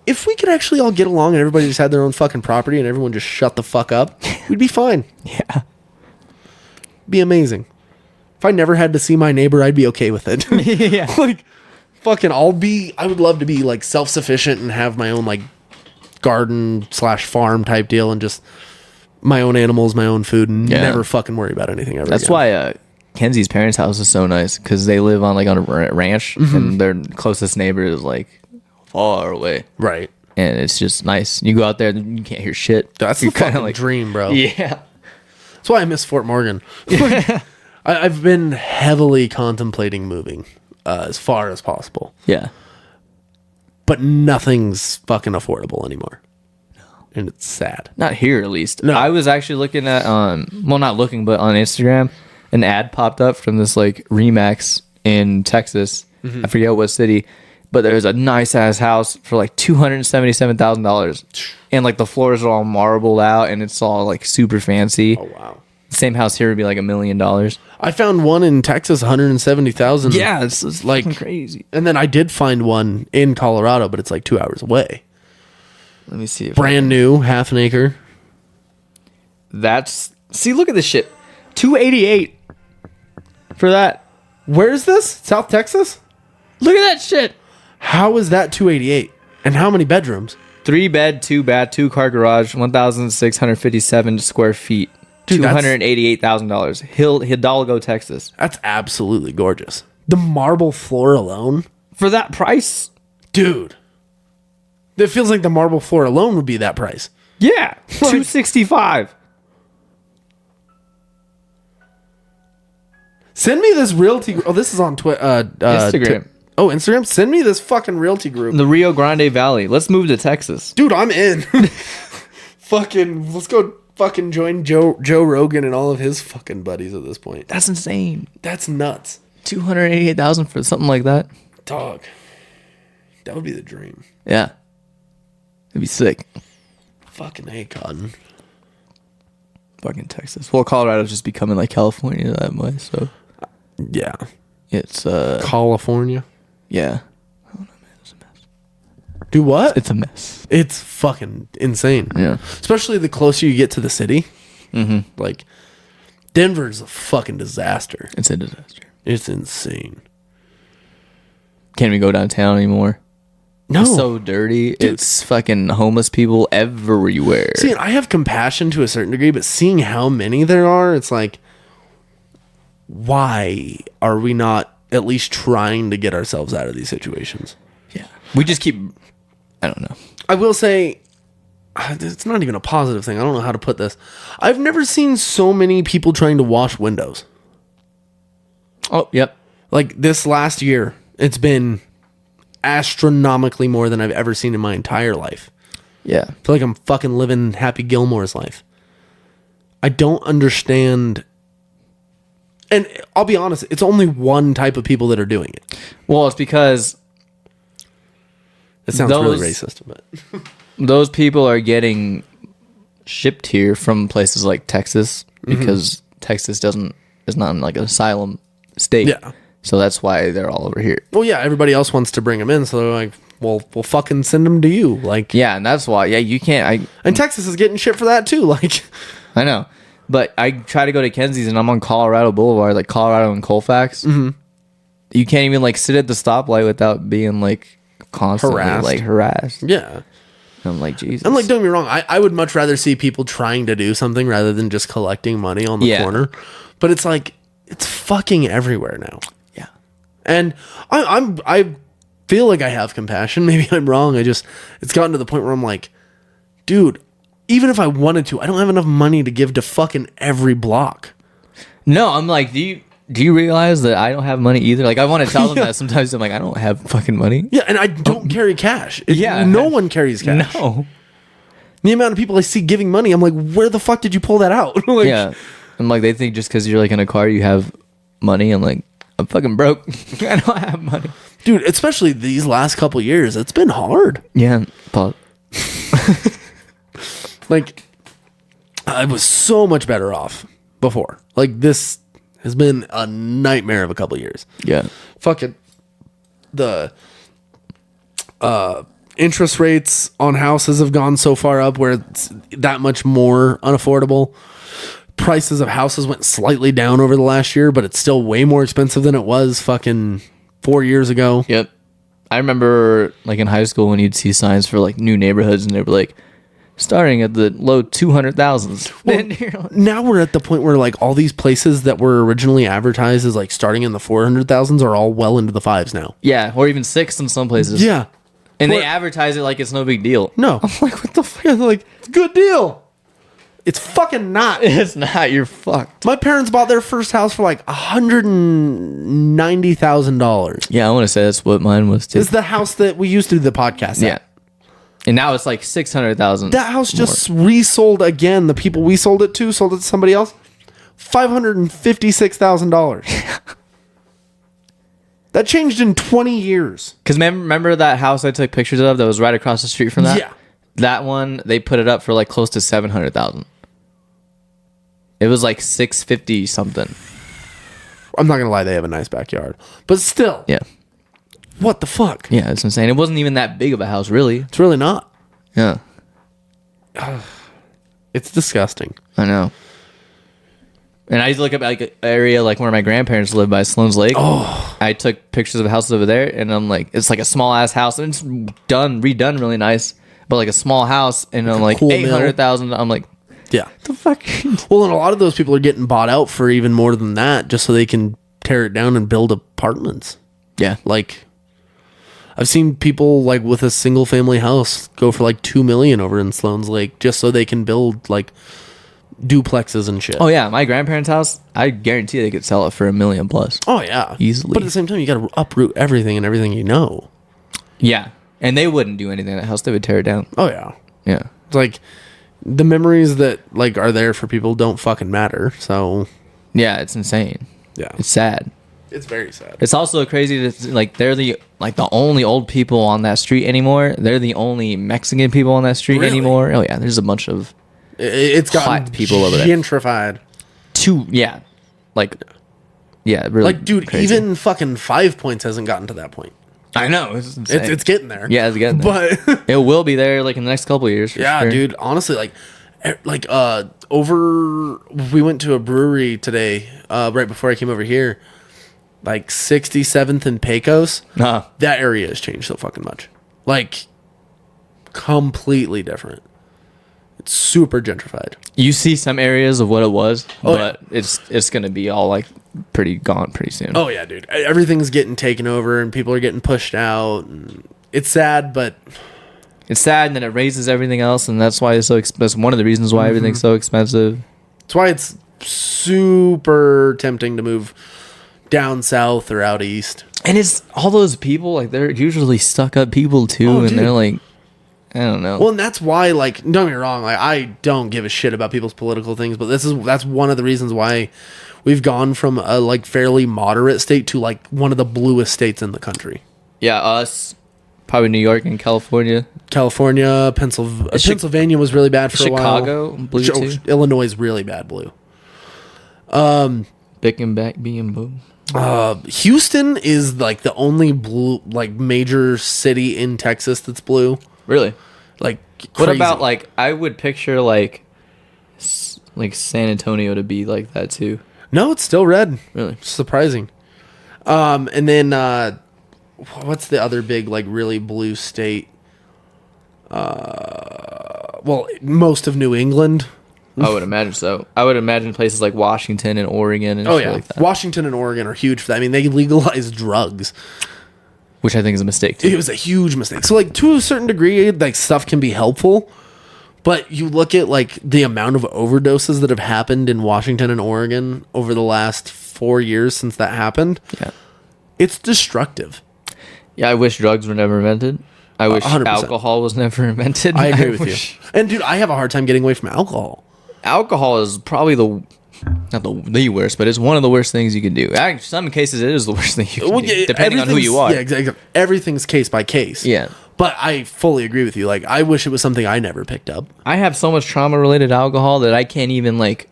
if we could actually all get along and everybody just had their own fucking property and everyone just shut the fuck up, we'd be fine. Yeah. Be amazing. If I never had to see my neighbor, I'd be okay with it. Yeah. Like, fucking, I would love to be like self-sufficient and have my own like garden / farm type deal and just my own animals, my own food, and never fucking worry about anything ever. That's again. why Kenzie's parents' house is so nice, because they live on a ranch, and their closest neighbor is like far away. Right. And it's just nice. You go out there, you can't hear shit. That's You're the fucking like, dream, bro. Yeah. That's why I miss Fort Morgan. I've been heavily contemplating moving as far as possible. Yeah. But nothing's fucking affordable anymore. And it's sad. Not here, at least. No. I was actually looking at, well, not looking, but on Instagram, an ad popped up from this like Remax in Texas. I forget what city, but there's a nice ass house for like $277,000, and like the floors are all marbled out, and it's all like super fancy. Oh, wow. Same house here would be like $1 million. I found one in Texas, 170,000. Yeah, it's like fucking crazy. And then I did find one in Colorado, but it's like 2 hours away. Let me see. If Brand new, half an acre. See, look at this shit. $288 for that. Where's this? South Texas? Look at that shit. How is that 288? And how many bedrooms? 3 bed, 2 bath, 2 car garage, 1,657 square feet. Dude, $288,000. Hidalgo, Texas. That's absolutely gorgeous. The marble floor alone? For that price? Dude. It feels like the marble floor alone would be that price. Yeah. $265. Send me this realty. Oh, this is on Instagram. Instagram. Send me this fucking realty group. The Rio Grande Valley. Let's move to Texas. Dude, I'm in. Fucking, let's go fucking join Joe Rogan and all of his fucking buddies at this point. That's insane. That's nuts. $288,000 for something like that. Dog. That would be the dream. Yeah. It'd be sick. Fucking A, Cotton. Fucking Texas. Well, Colorado's just becoming like California that way, so Yeah. it's California. yeah. Do what? It's a mess. It's fucking insane. Yeah. Especially the closer you get to the city. Mm-hmm. Like, Denver's a fucking disaster. It's a disaster. It's insane. Can't even go downtown anymore. No. It's so dirty. Dude. It's fucking homeless people everywhere. See, I have compassion to a certain degree, but seeing how many there are, it's like, why are we not at least trying to get ourselves out of these situations? Yeah. We just keep, I don't know. I will say, it's not even a positive thing. I don't know how to put this. I've never seen so many people trying to wash windows. Oh, yep. Like, this last year, it's been astronomically more than I've ever seen in my entire life. Yeah. I feel like I'm fucking living Happy Gilmore's life. I don't understand. And I'll be honest, it's only one type of people that are doing it. Well, it's because It sounds really racist, but those people are getting shipped here from places like Texas, because Texas is not like an asylum state. Yeah. So that's why they're all over here. well, yeah, everybody else wants to bring them in, so they're like, well, we'll fucking send them to you. Like, Yeah, and that's why. Yeah, you can't. and Texas is getting shit for that too. Like, I know. But I try to go to Kenzie's and I'm on Colorado Boulevard, like Colorado and Colfax. Mm-hmm. You can't even like sit at the stoplight without being like constantly harassed. yeah. And I'm like, Jesus. And like, don't get me wrong, I would much rather see people trying to do something rather than just collecting money on the corner. But it's like, it's fucking everywhere now. Yeah. And I feel like I have compassion. Maybe I'm wrong. It's gotten to the point where I'm like, dude, even if I wanted to, I don't have enough money to give to fucking every block. No, I'm like, do you realize that I don't have money either? Like, I want to tell them that sometimes. I'm like, I don't have fucking money. Yeah, and I don't carry cash. Yeah. No one carries cash. No. The amount of people I see giving money, I'm like, where the fuck did you pull that out? Like, Yeah. I'm like, they think just because you're like in a car, you have money. I'm like, I'm fucking broke. I don't have money. dude, especially these last couple years, it's been hard. Yeah. But Like, I was so much better off before. Like, this has been a nightmare of a couple years. yeah. Fucking the interest rates on houses have gone so far up where it's that much more unaffordable. Prices of houses went slightly down over the last year, but it's still way more expensive than it was fucking 4 years ago. Yep. I remember like in high school when you'd see signs for like new neighborhoods and they were like starting at the low 200,000s. Well, now we're at the point where like all these places that were originally advertised as like starting in the 400,000s are all well into the fives now. Yeah, or even 6 in some places. Yeah. And But- they advertise it like it's no big deal. No. I'm like, what the fuck? They're like, it's a good deal. It's fucking not. It's not. You're fucked. My parents bought their first house for like $190,000. Yeah, I want to say that's what mine was too. It's the house that we used to do the podcast Yeah. at. And now it's like 600,000. That house just resold again. The people we sold it to somebody else. $556,000. That changed in 20 years. Because remember that house I took pictures of that was right across the street from that? Yeah. That one, they put it up for like close to 700,000. It was like 650 something. I'm not going to lie, they have a nice backyard. But still, Yeah. what the fuck? Yeah, it's insane. It wasn't even that big of a house, really. It's really not. Yeah. It's disgusting. I know. And I used to look up like an area like where my grandparents lived by Sloan's Lake. Oh. I took pictures of houses over there, and I'm like, it's like a small ass house, and it's redone really nice, but like a small house, and I'm like cool mill. 800,000. I'm like, Yeah. the fuck? Well, and a lot of those people are getting bought out for even more than that just so they can tear it down and build apartments. Yeah. Like, I've seen people like with a single family house go for like 2 million over in Sloan's Lake just so they can build like duplexes and shit. Oh yeah, my grandparents' house. I guarantee they could sell it for $1 million plus. Oh, yeah. Easily. But at the same time, you got to uproot everything and everything you know. Yeah, and they wouldn't do anything in that house. They would tear it down. Oh, yeah. Yeah. It's like the memories that like are there for people don't fucking matter. So, Yeah, it's insane. yeah. It's sad. It's very sad. It's also crazy to like they're the only old people on that street anymore. They're the only Mexican people on that street Really? anymore. Oh yeah, there's a bunch of It's gotten hot people over there. gentrified. yeah, really Like, dude, crazy. even fucking 5 Points hasn't gotten to that point. I know it's insane. It's getting there. Yeah, it's getting there. But It will be there like in the next couple of years. For yeah, sure. dude, honestly, we went to a brewery today, right before I came over here, like 67th and Pecos. Nah. That area has changed so fucking much. Like, completely different. It's super gentrified. You see some areas of what it was, Oh, but it's gonna be all like pretty gone pretty soon. Oh yeah, dude. Everything's getting taken over and people are getting pushed out. And it's sad, but It's sad, and then it raises everything else, and that's why it's so. That's one of the reasons why everything's so expensive. that's why it's super tempting to move down south or out east. And it's all those people, like they're usually stuck up people too, Oh, and dude. they're like, I don't know. Well, and that's why, like, don't get me wrong, like, I don't give a shit about people's political things, but that's one of the reasons why we've gone from a like fairly moderate state to like one of the bluest states in the country. Yeah, us, probably New York and California. California, Pennsylvania was really bad for a while. Chicago, blue too. Illinois is really bad blue. Bick and back, being boom. Houston is like the only blue, like major city in Texas that's blue. Really? Like, What crazy. about like I would picture like San Antonio to be like that too. No, it's still red. Really? Surprising. And then what's the other big like really blue state? Well, most of New England. I would imagine so. I would imagine places like Washington and Oregon and Oh shit yeah, like that. Washington and Oregon are huge for that. I mean, they legalized drugs. Which I think is a mistake too. It was a huge mistake. So like to a certain degree, like stuff can be helpful, But you look at like the amount of overdoses that have happened in Washington and Oregon over the last 4 years since that happened. Yeah. It's destructive. Yeah, I wish drugs were never invented. I wish 100%. alcohol was never invented. I agree with you. And dude, I have a hard time getting away from alcohol. Alcohol is probably not the worst, but it's one of the worst things you can do. In some cases, it is the worst thing you can do, depending on who you are. Yeah, exactly. Everything's case by case. Yeah. But I fully agree with you. Like, I wish it was something I never picked up. I have so much trauma related to alcohol that I can't even like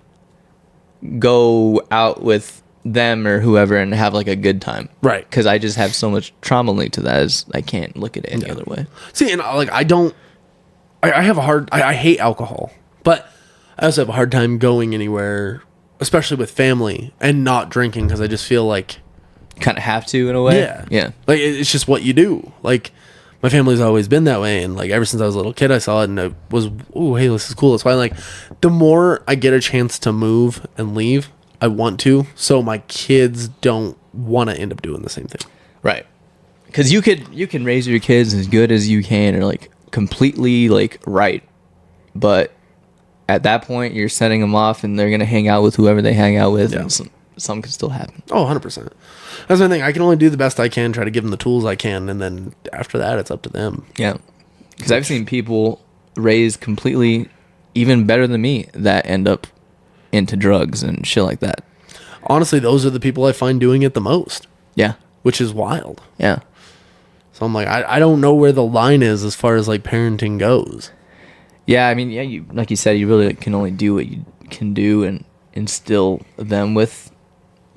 go out with them or whoever and have like a good time. Right. Because I just have so much trauma linked to that. I can't look at it any other way. See, and like, I have a hard, I hate alcohol, but I also have a hard time going anywhere, especially with family, and not drinking because I just feel like, Kind of have to in a way. yeah. Yeah. Like, it's just what you do. Like, my family's always been that way, and like ever since I was a little kid, I saw it, and I was, oh, hey, this is cool. That's why, like, the more I get a chance to move and leave, I want to, so my kids don't want to end up doing the same thing. Right. Because you can raise your kids as good as you can, or like completely like right, but at that point you're setting them off, and they're gonna hang out with whoever they hang out with, and something can still happen. Oh, 100%. That's my thing. I can only do the best I can, try to give them the tools I can, and then after that, it's up to them. Yeah. Because I've seen people raised completely even better than me that end up into drugs and shit like that. Honestly, those are the people I find doing it the most, Yeah. which is wild. Yeah. So I'm like, I don't know where the line is as far as like parenting goes. Yeah, I mean, yeah, you like you said, you really can only do what you can do and instill them with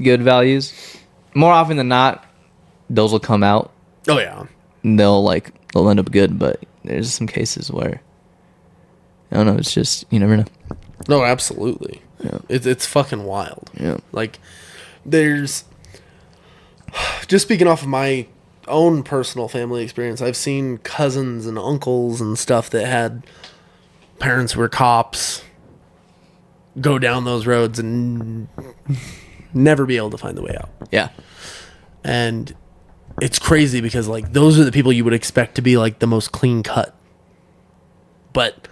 good values. More often than not, those will come out. Oh yeah. And they'll end up good, but there's some cases where I don't know, it's just you never know. No, absolutely. Yeah. It's fucking wild. Yeah. Like, there's, just speaking off of my own personal family experience, I've seen cousins and uncles and stuff that had parents who were cops go down those roads and never be able to find the way out. Yeah. And it's crazy because like those are the people you would expect to be like the most clean cut, but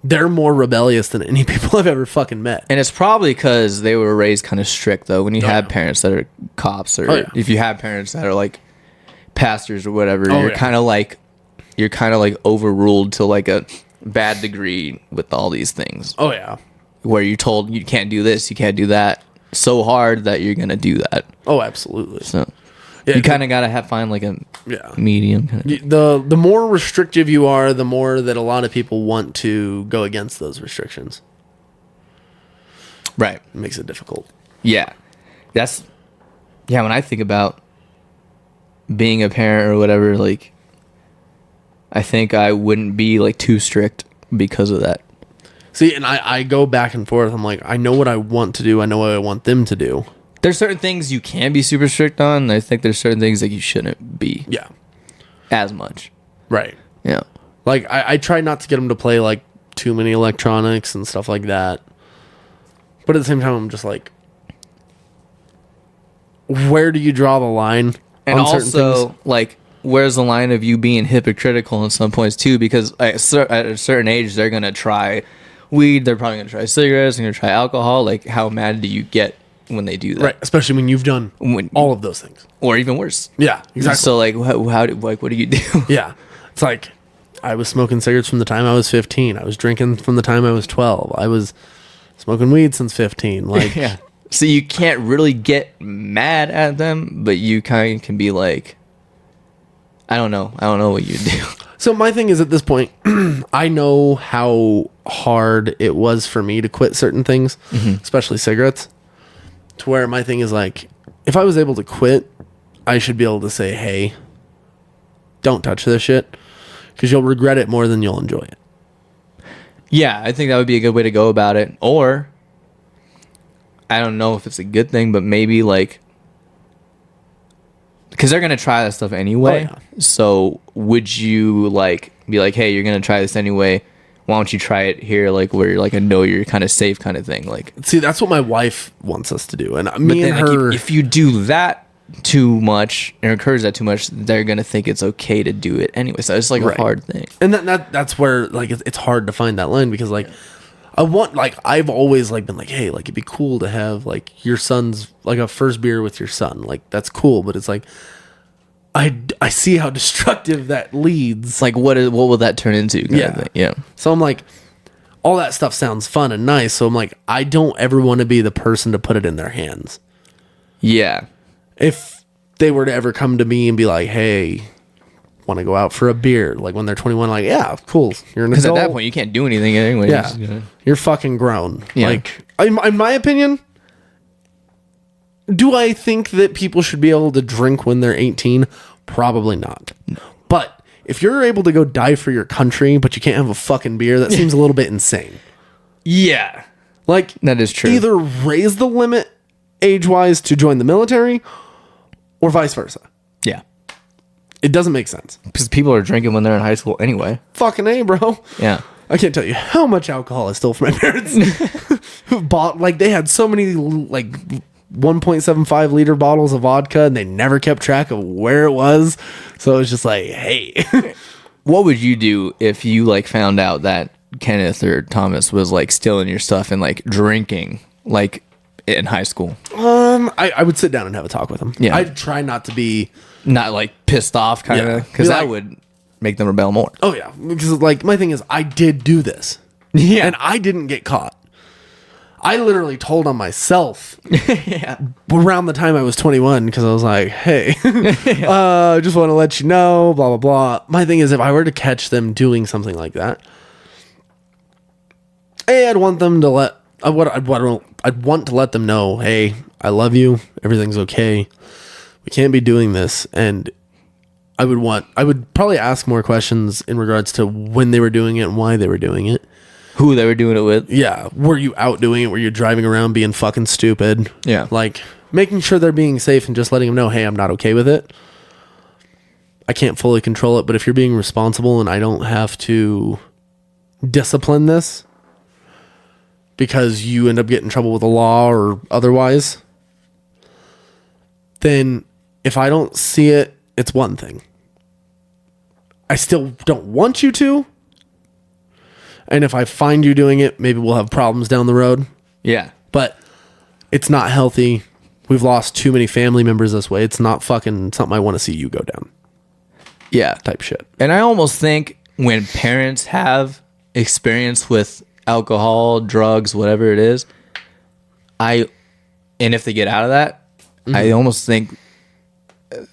they're more rebellious than any people I've ever fucking met. And it's probably because they were raised kind of strict, though. When you have parents that are cops, or if you have parents that are like pastors or whatever, you're kind of like overruled to like a bad degree with all these things. Oh yeah. Where you're told you can't do this, you can't do that, so hard that you're gonna do that. Oh, absolutely. So yeah, you kind of gotta find like a medium. The more restrictive you are, the more that a lot of people want to go against those restrictions. Right. It makes it difficult. Yeah. When I think about being a parent or whatever, like, I think I wouldn't be like too strict because of that. See, and I go back and forth. I'm like, I know what I want to do. I know what I want them to do. There's certain things you can be super strict on. And I think there's certain things that you shouldn't be. Yeah. As much. Right. Yeah. Like, I try not to get them to play, like, too many electronics and stuff like that. But at the same time, I'm just like, where do you draw the line? And on certain also, things? like, where's the line of you being hypocritical in some points, too? Because at a certain age, they're going to try weed. They're probably going to try cigarettes. They're going to try alcohol. Like, how mad do you get when they do that? Right. Especially when you've done all of those things. Or even worse. Yeah, exactly. So, like, what do you do? Yeah. It's like, I was smoking cigarettes from the time I was 15. I was drinking from the time I was 12. I was smoking weed since 15. Like, yeah. So you can't really get mad at them, but you kind of can be like, I don't know what you do. So my thing is, at this point, I know how hard it was for me to quit certain things, especially cigarettes, to where my thing is like, if I was able to quit, I should be able to say, hey, don't touch this shit, because you'll regret it more than you'll enjoy it. Yeah, I think that would be a good way to go about it. Or, I don't know if it's a good thing, but maybe like, because they're going to try that stuff anyway. Oh, yeah. So would you like be like, hey, you're going to try this anyway. Why don't you try it here? Like where you're like, I know you're kind of safe kind of thing. Like, see, that's what my wife wants us to do. And but me then, and her, like, if you do that, too much or encourage that too much, they're gonna think it's okay to do it anyway. So it's like a hard thing. And that's where like it's hard to find that line, because like I've always like been like, hey, like it'd be cool to have like your son's like a first beer with your son, like that's cool, but it's like I see how destructive that leads. Like what will that turn into? Kind of thing. Yeah. So I'm like, all that stuff sounds fun and nice. So I'm like, I don't ever want to be the person to put it in their hands. Yeah. If they were to ever come to me and be like, hey, want to go out for a beer, like when they're 21, like, yeah, cool, you're an adult. Because at that point you can't do anything anyway. Yeah, you're fucking grown. Yeah. Like in my opinion, do I think that people should be able to drink when they're 18? Probably not. No. But if you're able to go die for your country, but you can't have a fucking beer, that seems a little bit insane. Yeah. Like, that is true. Either raise the limit age-wise to join the military, or vice versa. Yeah. It doesn't make sense. Because people are drinking when they're in high school anyway. Fucking A, bro. Yeah. I can't tell you how much alcohol I stole from my parents. Who bought, like, they had so many, like, 1.75 liter bottles of vodka, and they never kept track of where it was. So it was just like, hey. What would you do if you, like, found out that Kenneth or Thomas was, like, stealing your stuff and, like, drinking, like, in high school? I would sit down and have a talk with them. Yeah. I'd try not to be... Not, like, pissed off, kind of. Because that would make them rebel more. Oh, yeah. Because, like, my thing is, I did do this. Yeah. And I didn't get caught. I literally told on myself around the time I was 21, because I was like, hey, just want to let you know, blah, blah, blah. My thing is, if I were to catch them doing something like that, I'd want them to I'd want to let them know, hey, I love you. Everything's okay. We can't be doing this. And I would probably ask more questions in regards to when they were doing it and why they were doing it. Who they were doing it with. Yeah. Were you out doing it? Were you driving around being fucking stupid? Yeah. Like, making sure they're being safe and just letting them know, hey, I'm not okay with it. I can't fully control it, but if you're being responsible and I don't have to discipline this because you end up getting in trouble with the law or otherwise, then if I don't see it, it's one thing. I still don't want you to. And if I find you doing it, maybe we'll have problems down the road. Yeah. But it's not healthy. We've lost too many family members this way. It's not fucking something I want to see you go down. Yeah. Type shit. And I almost think when parents have experience with alcohol, drugs, whatever it is, and if they get out of that, I almost think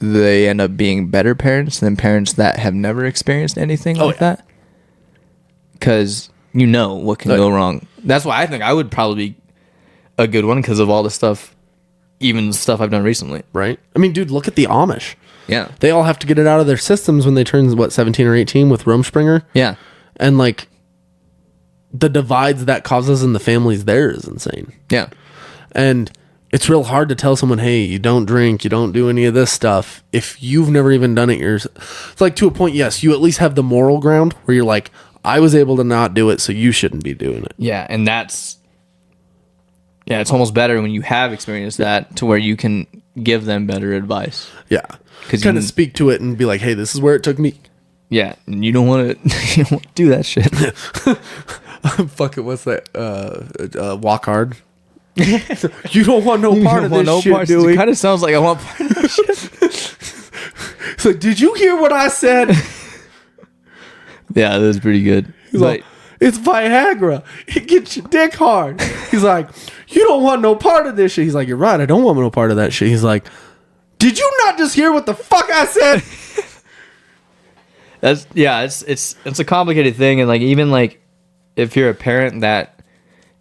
they end up being better parents than parents that have never experienced anything like that. Because you know what can go wrong. That's why I think I would probably be a good one because of all the stuff, even the stuff I've done recently. Right? I mean, dude, look at the Amish. Yeah. They all have to get it out of their systems when they turn, 17 or 18 with Rumspringer? Yeah. And, like, the divides that causes in the families there is insane. Yeah. And it's real hard to tell someone, hey, you don't drink, you don't do any of this stuff, if you've never even done it yourself. It's like, to a point, yes, you at least have the moral ground where you're like, I was able to not do it, so you shouldn't be doing it. Yeah, and it's almost better when you have experienced that to where you can give them better advice. Yeah. Because kind of speak to it and be like, hey, this is where it took me. Yeah, and you don't want to do that shit. Fuck it, what's that? Walk hard. You don't want no part of this shit, do we? It kind of sounds like I want part of this shit. So, did you hear what I said? Yeah, that was pretty good. He's like, it's Viagra. It gets your dick hard. He's like, you don't want no part of this shit. He's like, you're right. I don't want no part of that shit. He's like, did you not just hear what the fuck I said? It's a complicated thing. And like, even like if you're a parent that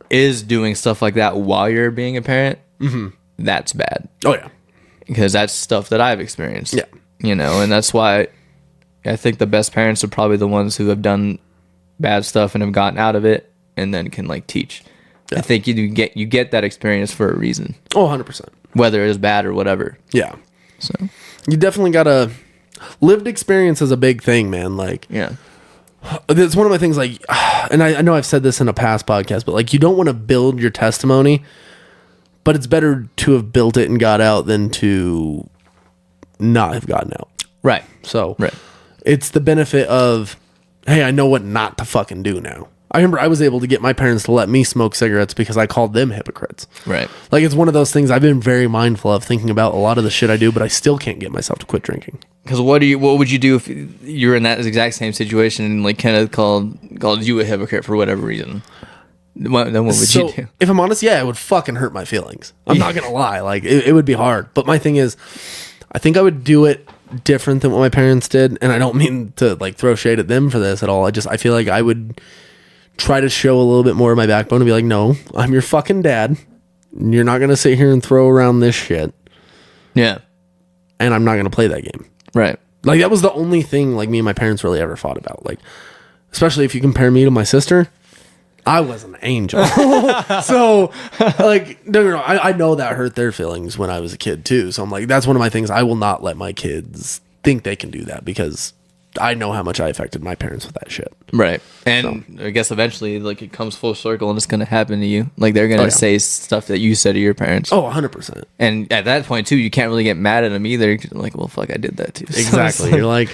is doing stuff like that while you're being a parent, that's bad. Oh, yeah. Because that's stuff that I've experienced. Yeah. You know, and that's why I think the best parents are probably the ones who have done bad stuff and have gotten out of it and then can like teach. Yeah. I think you get that experience for a reason. Oh, 100%. Whether it is bad or whatever. Yeah. So you definitely gotta, lived experience is a big thing, man. Like, yeah. It's one of my things, like, and I know I've said this in a past podcast, but like, you don't want to build your testimony, but it's better to have built it and got out than to not have gotten out. Right. So Right. it's the benefit of, hey, I know what not to fucking do now. I remember I was able to get my parents to let me smoke cigarettes because I called them hypocrites. Right. Like, it's one of those things I've been very mindful of, thinking about a lot of the shit I do, but I still can't get myself to quit drinking. Because what would you do if you were in that exact same situation and like Kenneth called you a hypocrite for whatever reason? Then what would you do? If I'm honest, yeah, it would fucking hurt my feelings. I'm not gonna lie. Like, it would be hard. But my thing is, I think I would do it different than what my parents did, and I don't mean to like throw shade at them for this at all. I feel like I would try to show a little bit more of my backbone and be like, no, I'm your fucking dad. You're not gonna sit here and throw around this shit. Yeah. And I'm not gonna play that game. Right. Like, that was the only thing like me and my parents really ever fought about. Like, especially if you compare me to my sister, I was an angel. So, like, no. I know that hurt their feelings when I was a kid too. So I'm like, that's one of my things. I will not let my kids think they can do that, because I know how much I affected my parents with that shit. Right. And I guess eventually, like, it comes full circle and it's going to happen to you. Like, they're going to say stuff that you said to your parents. Oh, 100%. And at that point, too, you can't really get mad at them either. You're like, well, fuck, I did that too. Exactly. You're like,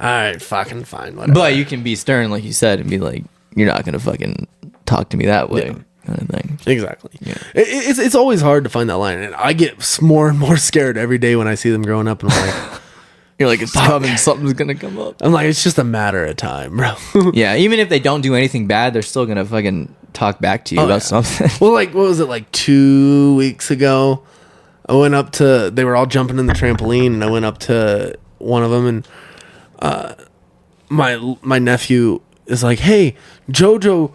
all right, fucking fine, whatever. But you can be stern, like you said, and be like, you're not going to fucking talk to me that way. Yeah. Kind of thing. Exactly. Yeah. It's always hard to find that line. And I get more and more scared every day when I see them growing up. And I'm like, You're like, it's coming, something's going to come up. I'm like, it's just a matter of time, bro. Yeah, even if they don't do anything bad, they're still going to fucking talk back to you about something. Well, like, what was it, like 2 weeks ago? I went up to, they were all jumping in the trampoline, and I went up to one of them, and my nephew is like, hey, JoJo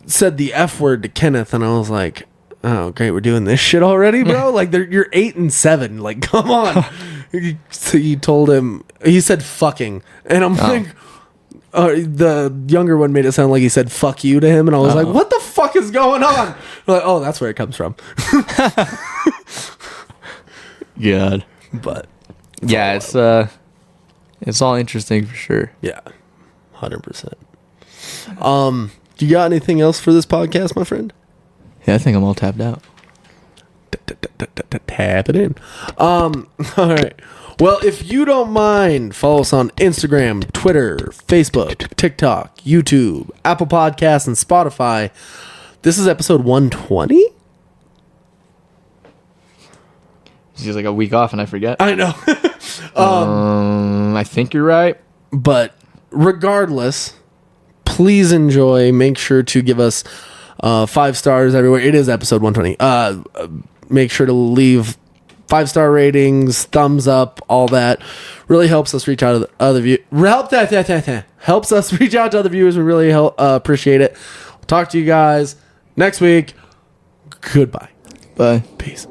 said the F word to Kenneth, and I was like, oh, great, we're doing this shit already, bro? Like, you're 8 and 7. Like, come on. So you told him, he said fucking, and I'm like, the younger one made it sound like he said fuck you to him, and I was like, what the fuck is going on? Like, oh, that's where it comes from. God. But yeah, it's all interesting for sure. yeah, 100%. You got anything else for this podcast, my friend? Yeah, I think I'm all tapped out. Tap it in. All right. Well, if you don't mind, follow us on Instagram, Twitter, Facebook, TikTok, YouTube, Apple Podcasts, and Spotify. This is episode 120. It's like a week off and I forget. I know. I think you're right. But regardless, please enjoy. Make sure to give us 5 stars everywhere. It is episode 120. Make sure to leave 5-star ratings, thumbs up, all that. Really helps us reach out to the other helps us reach out to other viewers. We really appreciate it. We'll talk to you guys next week. Goodbye. Bye. Peace.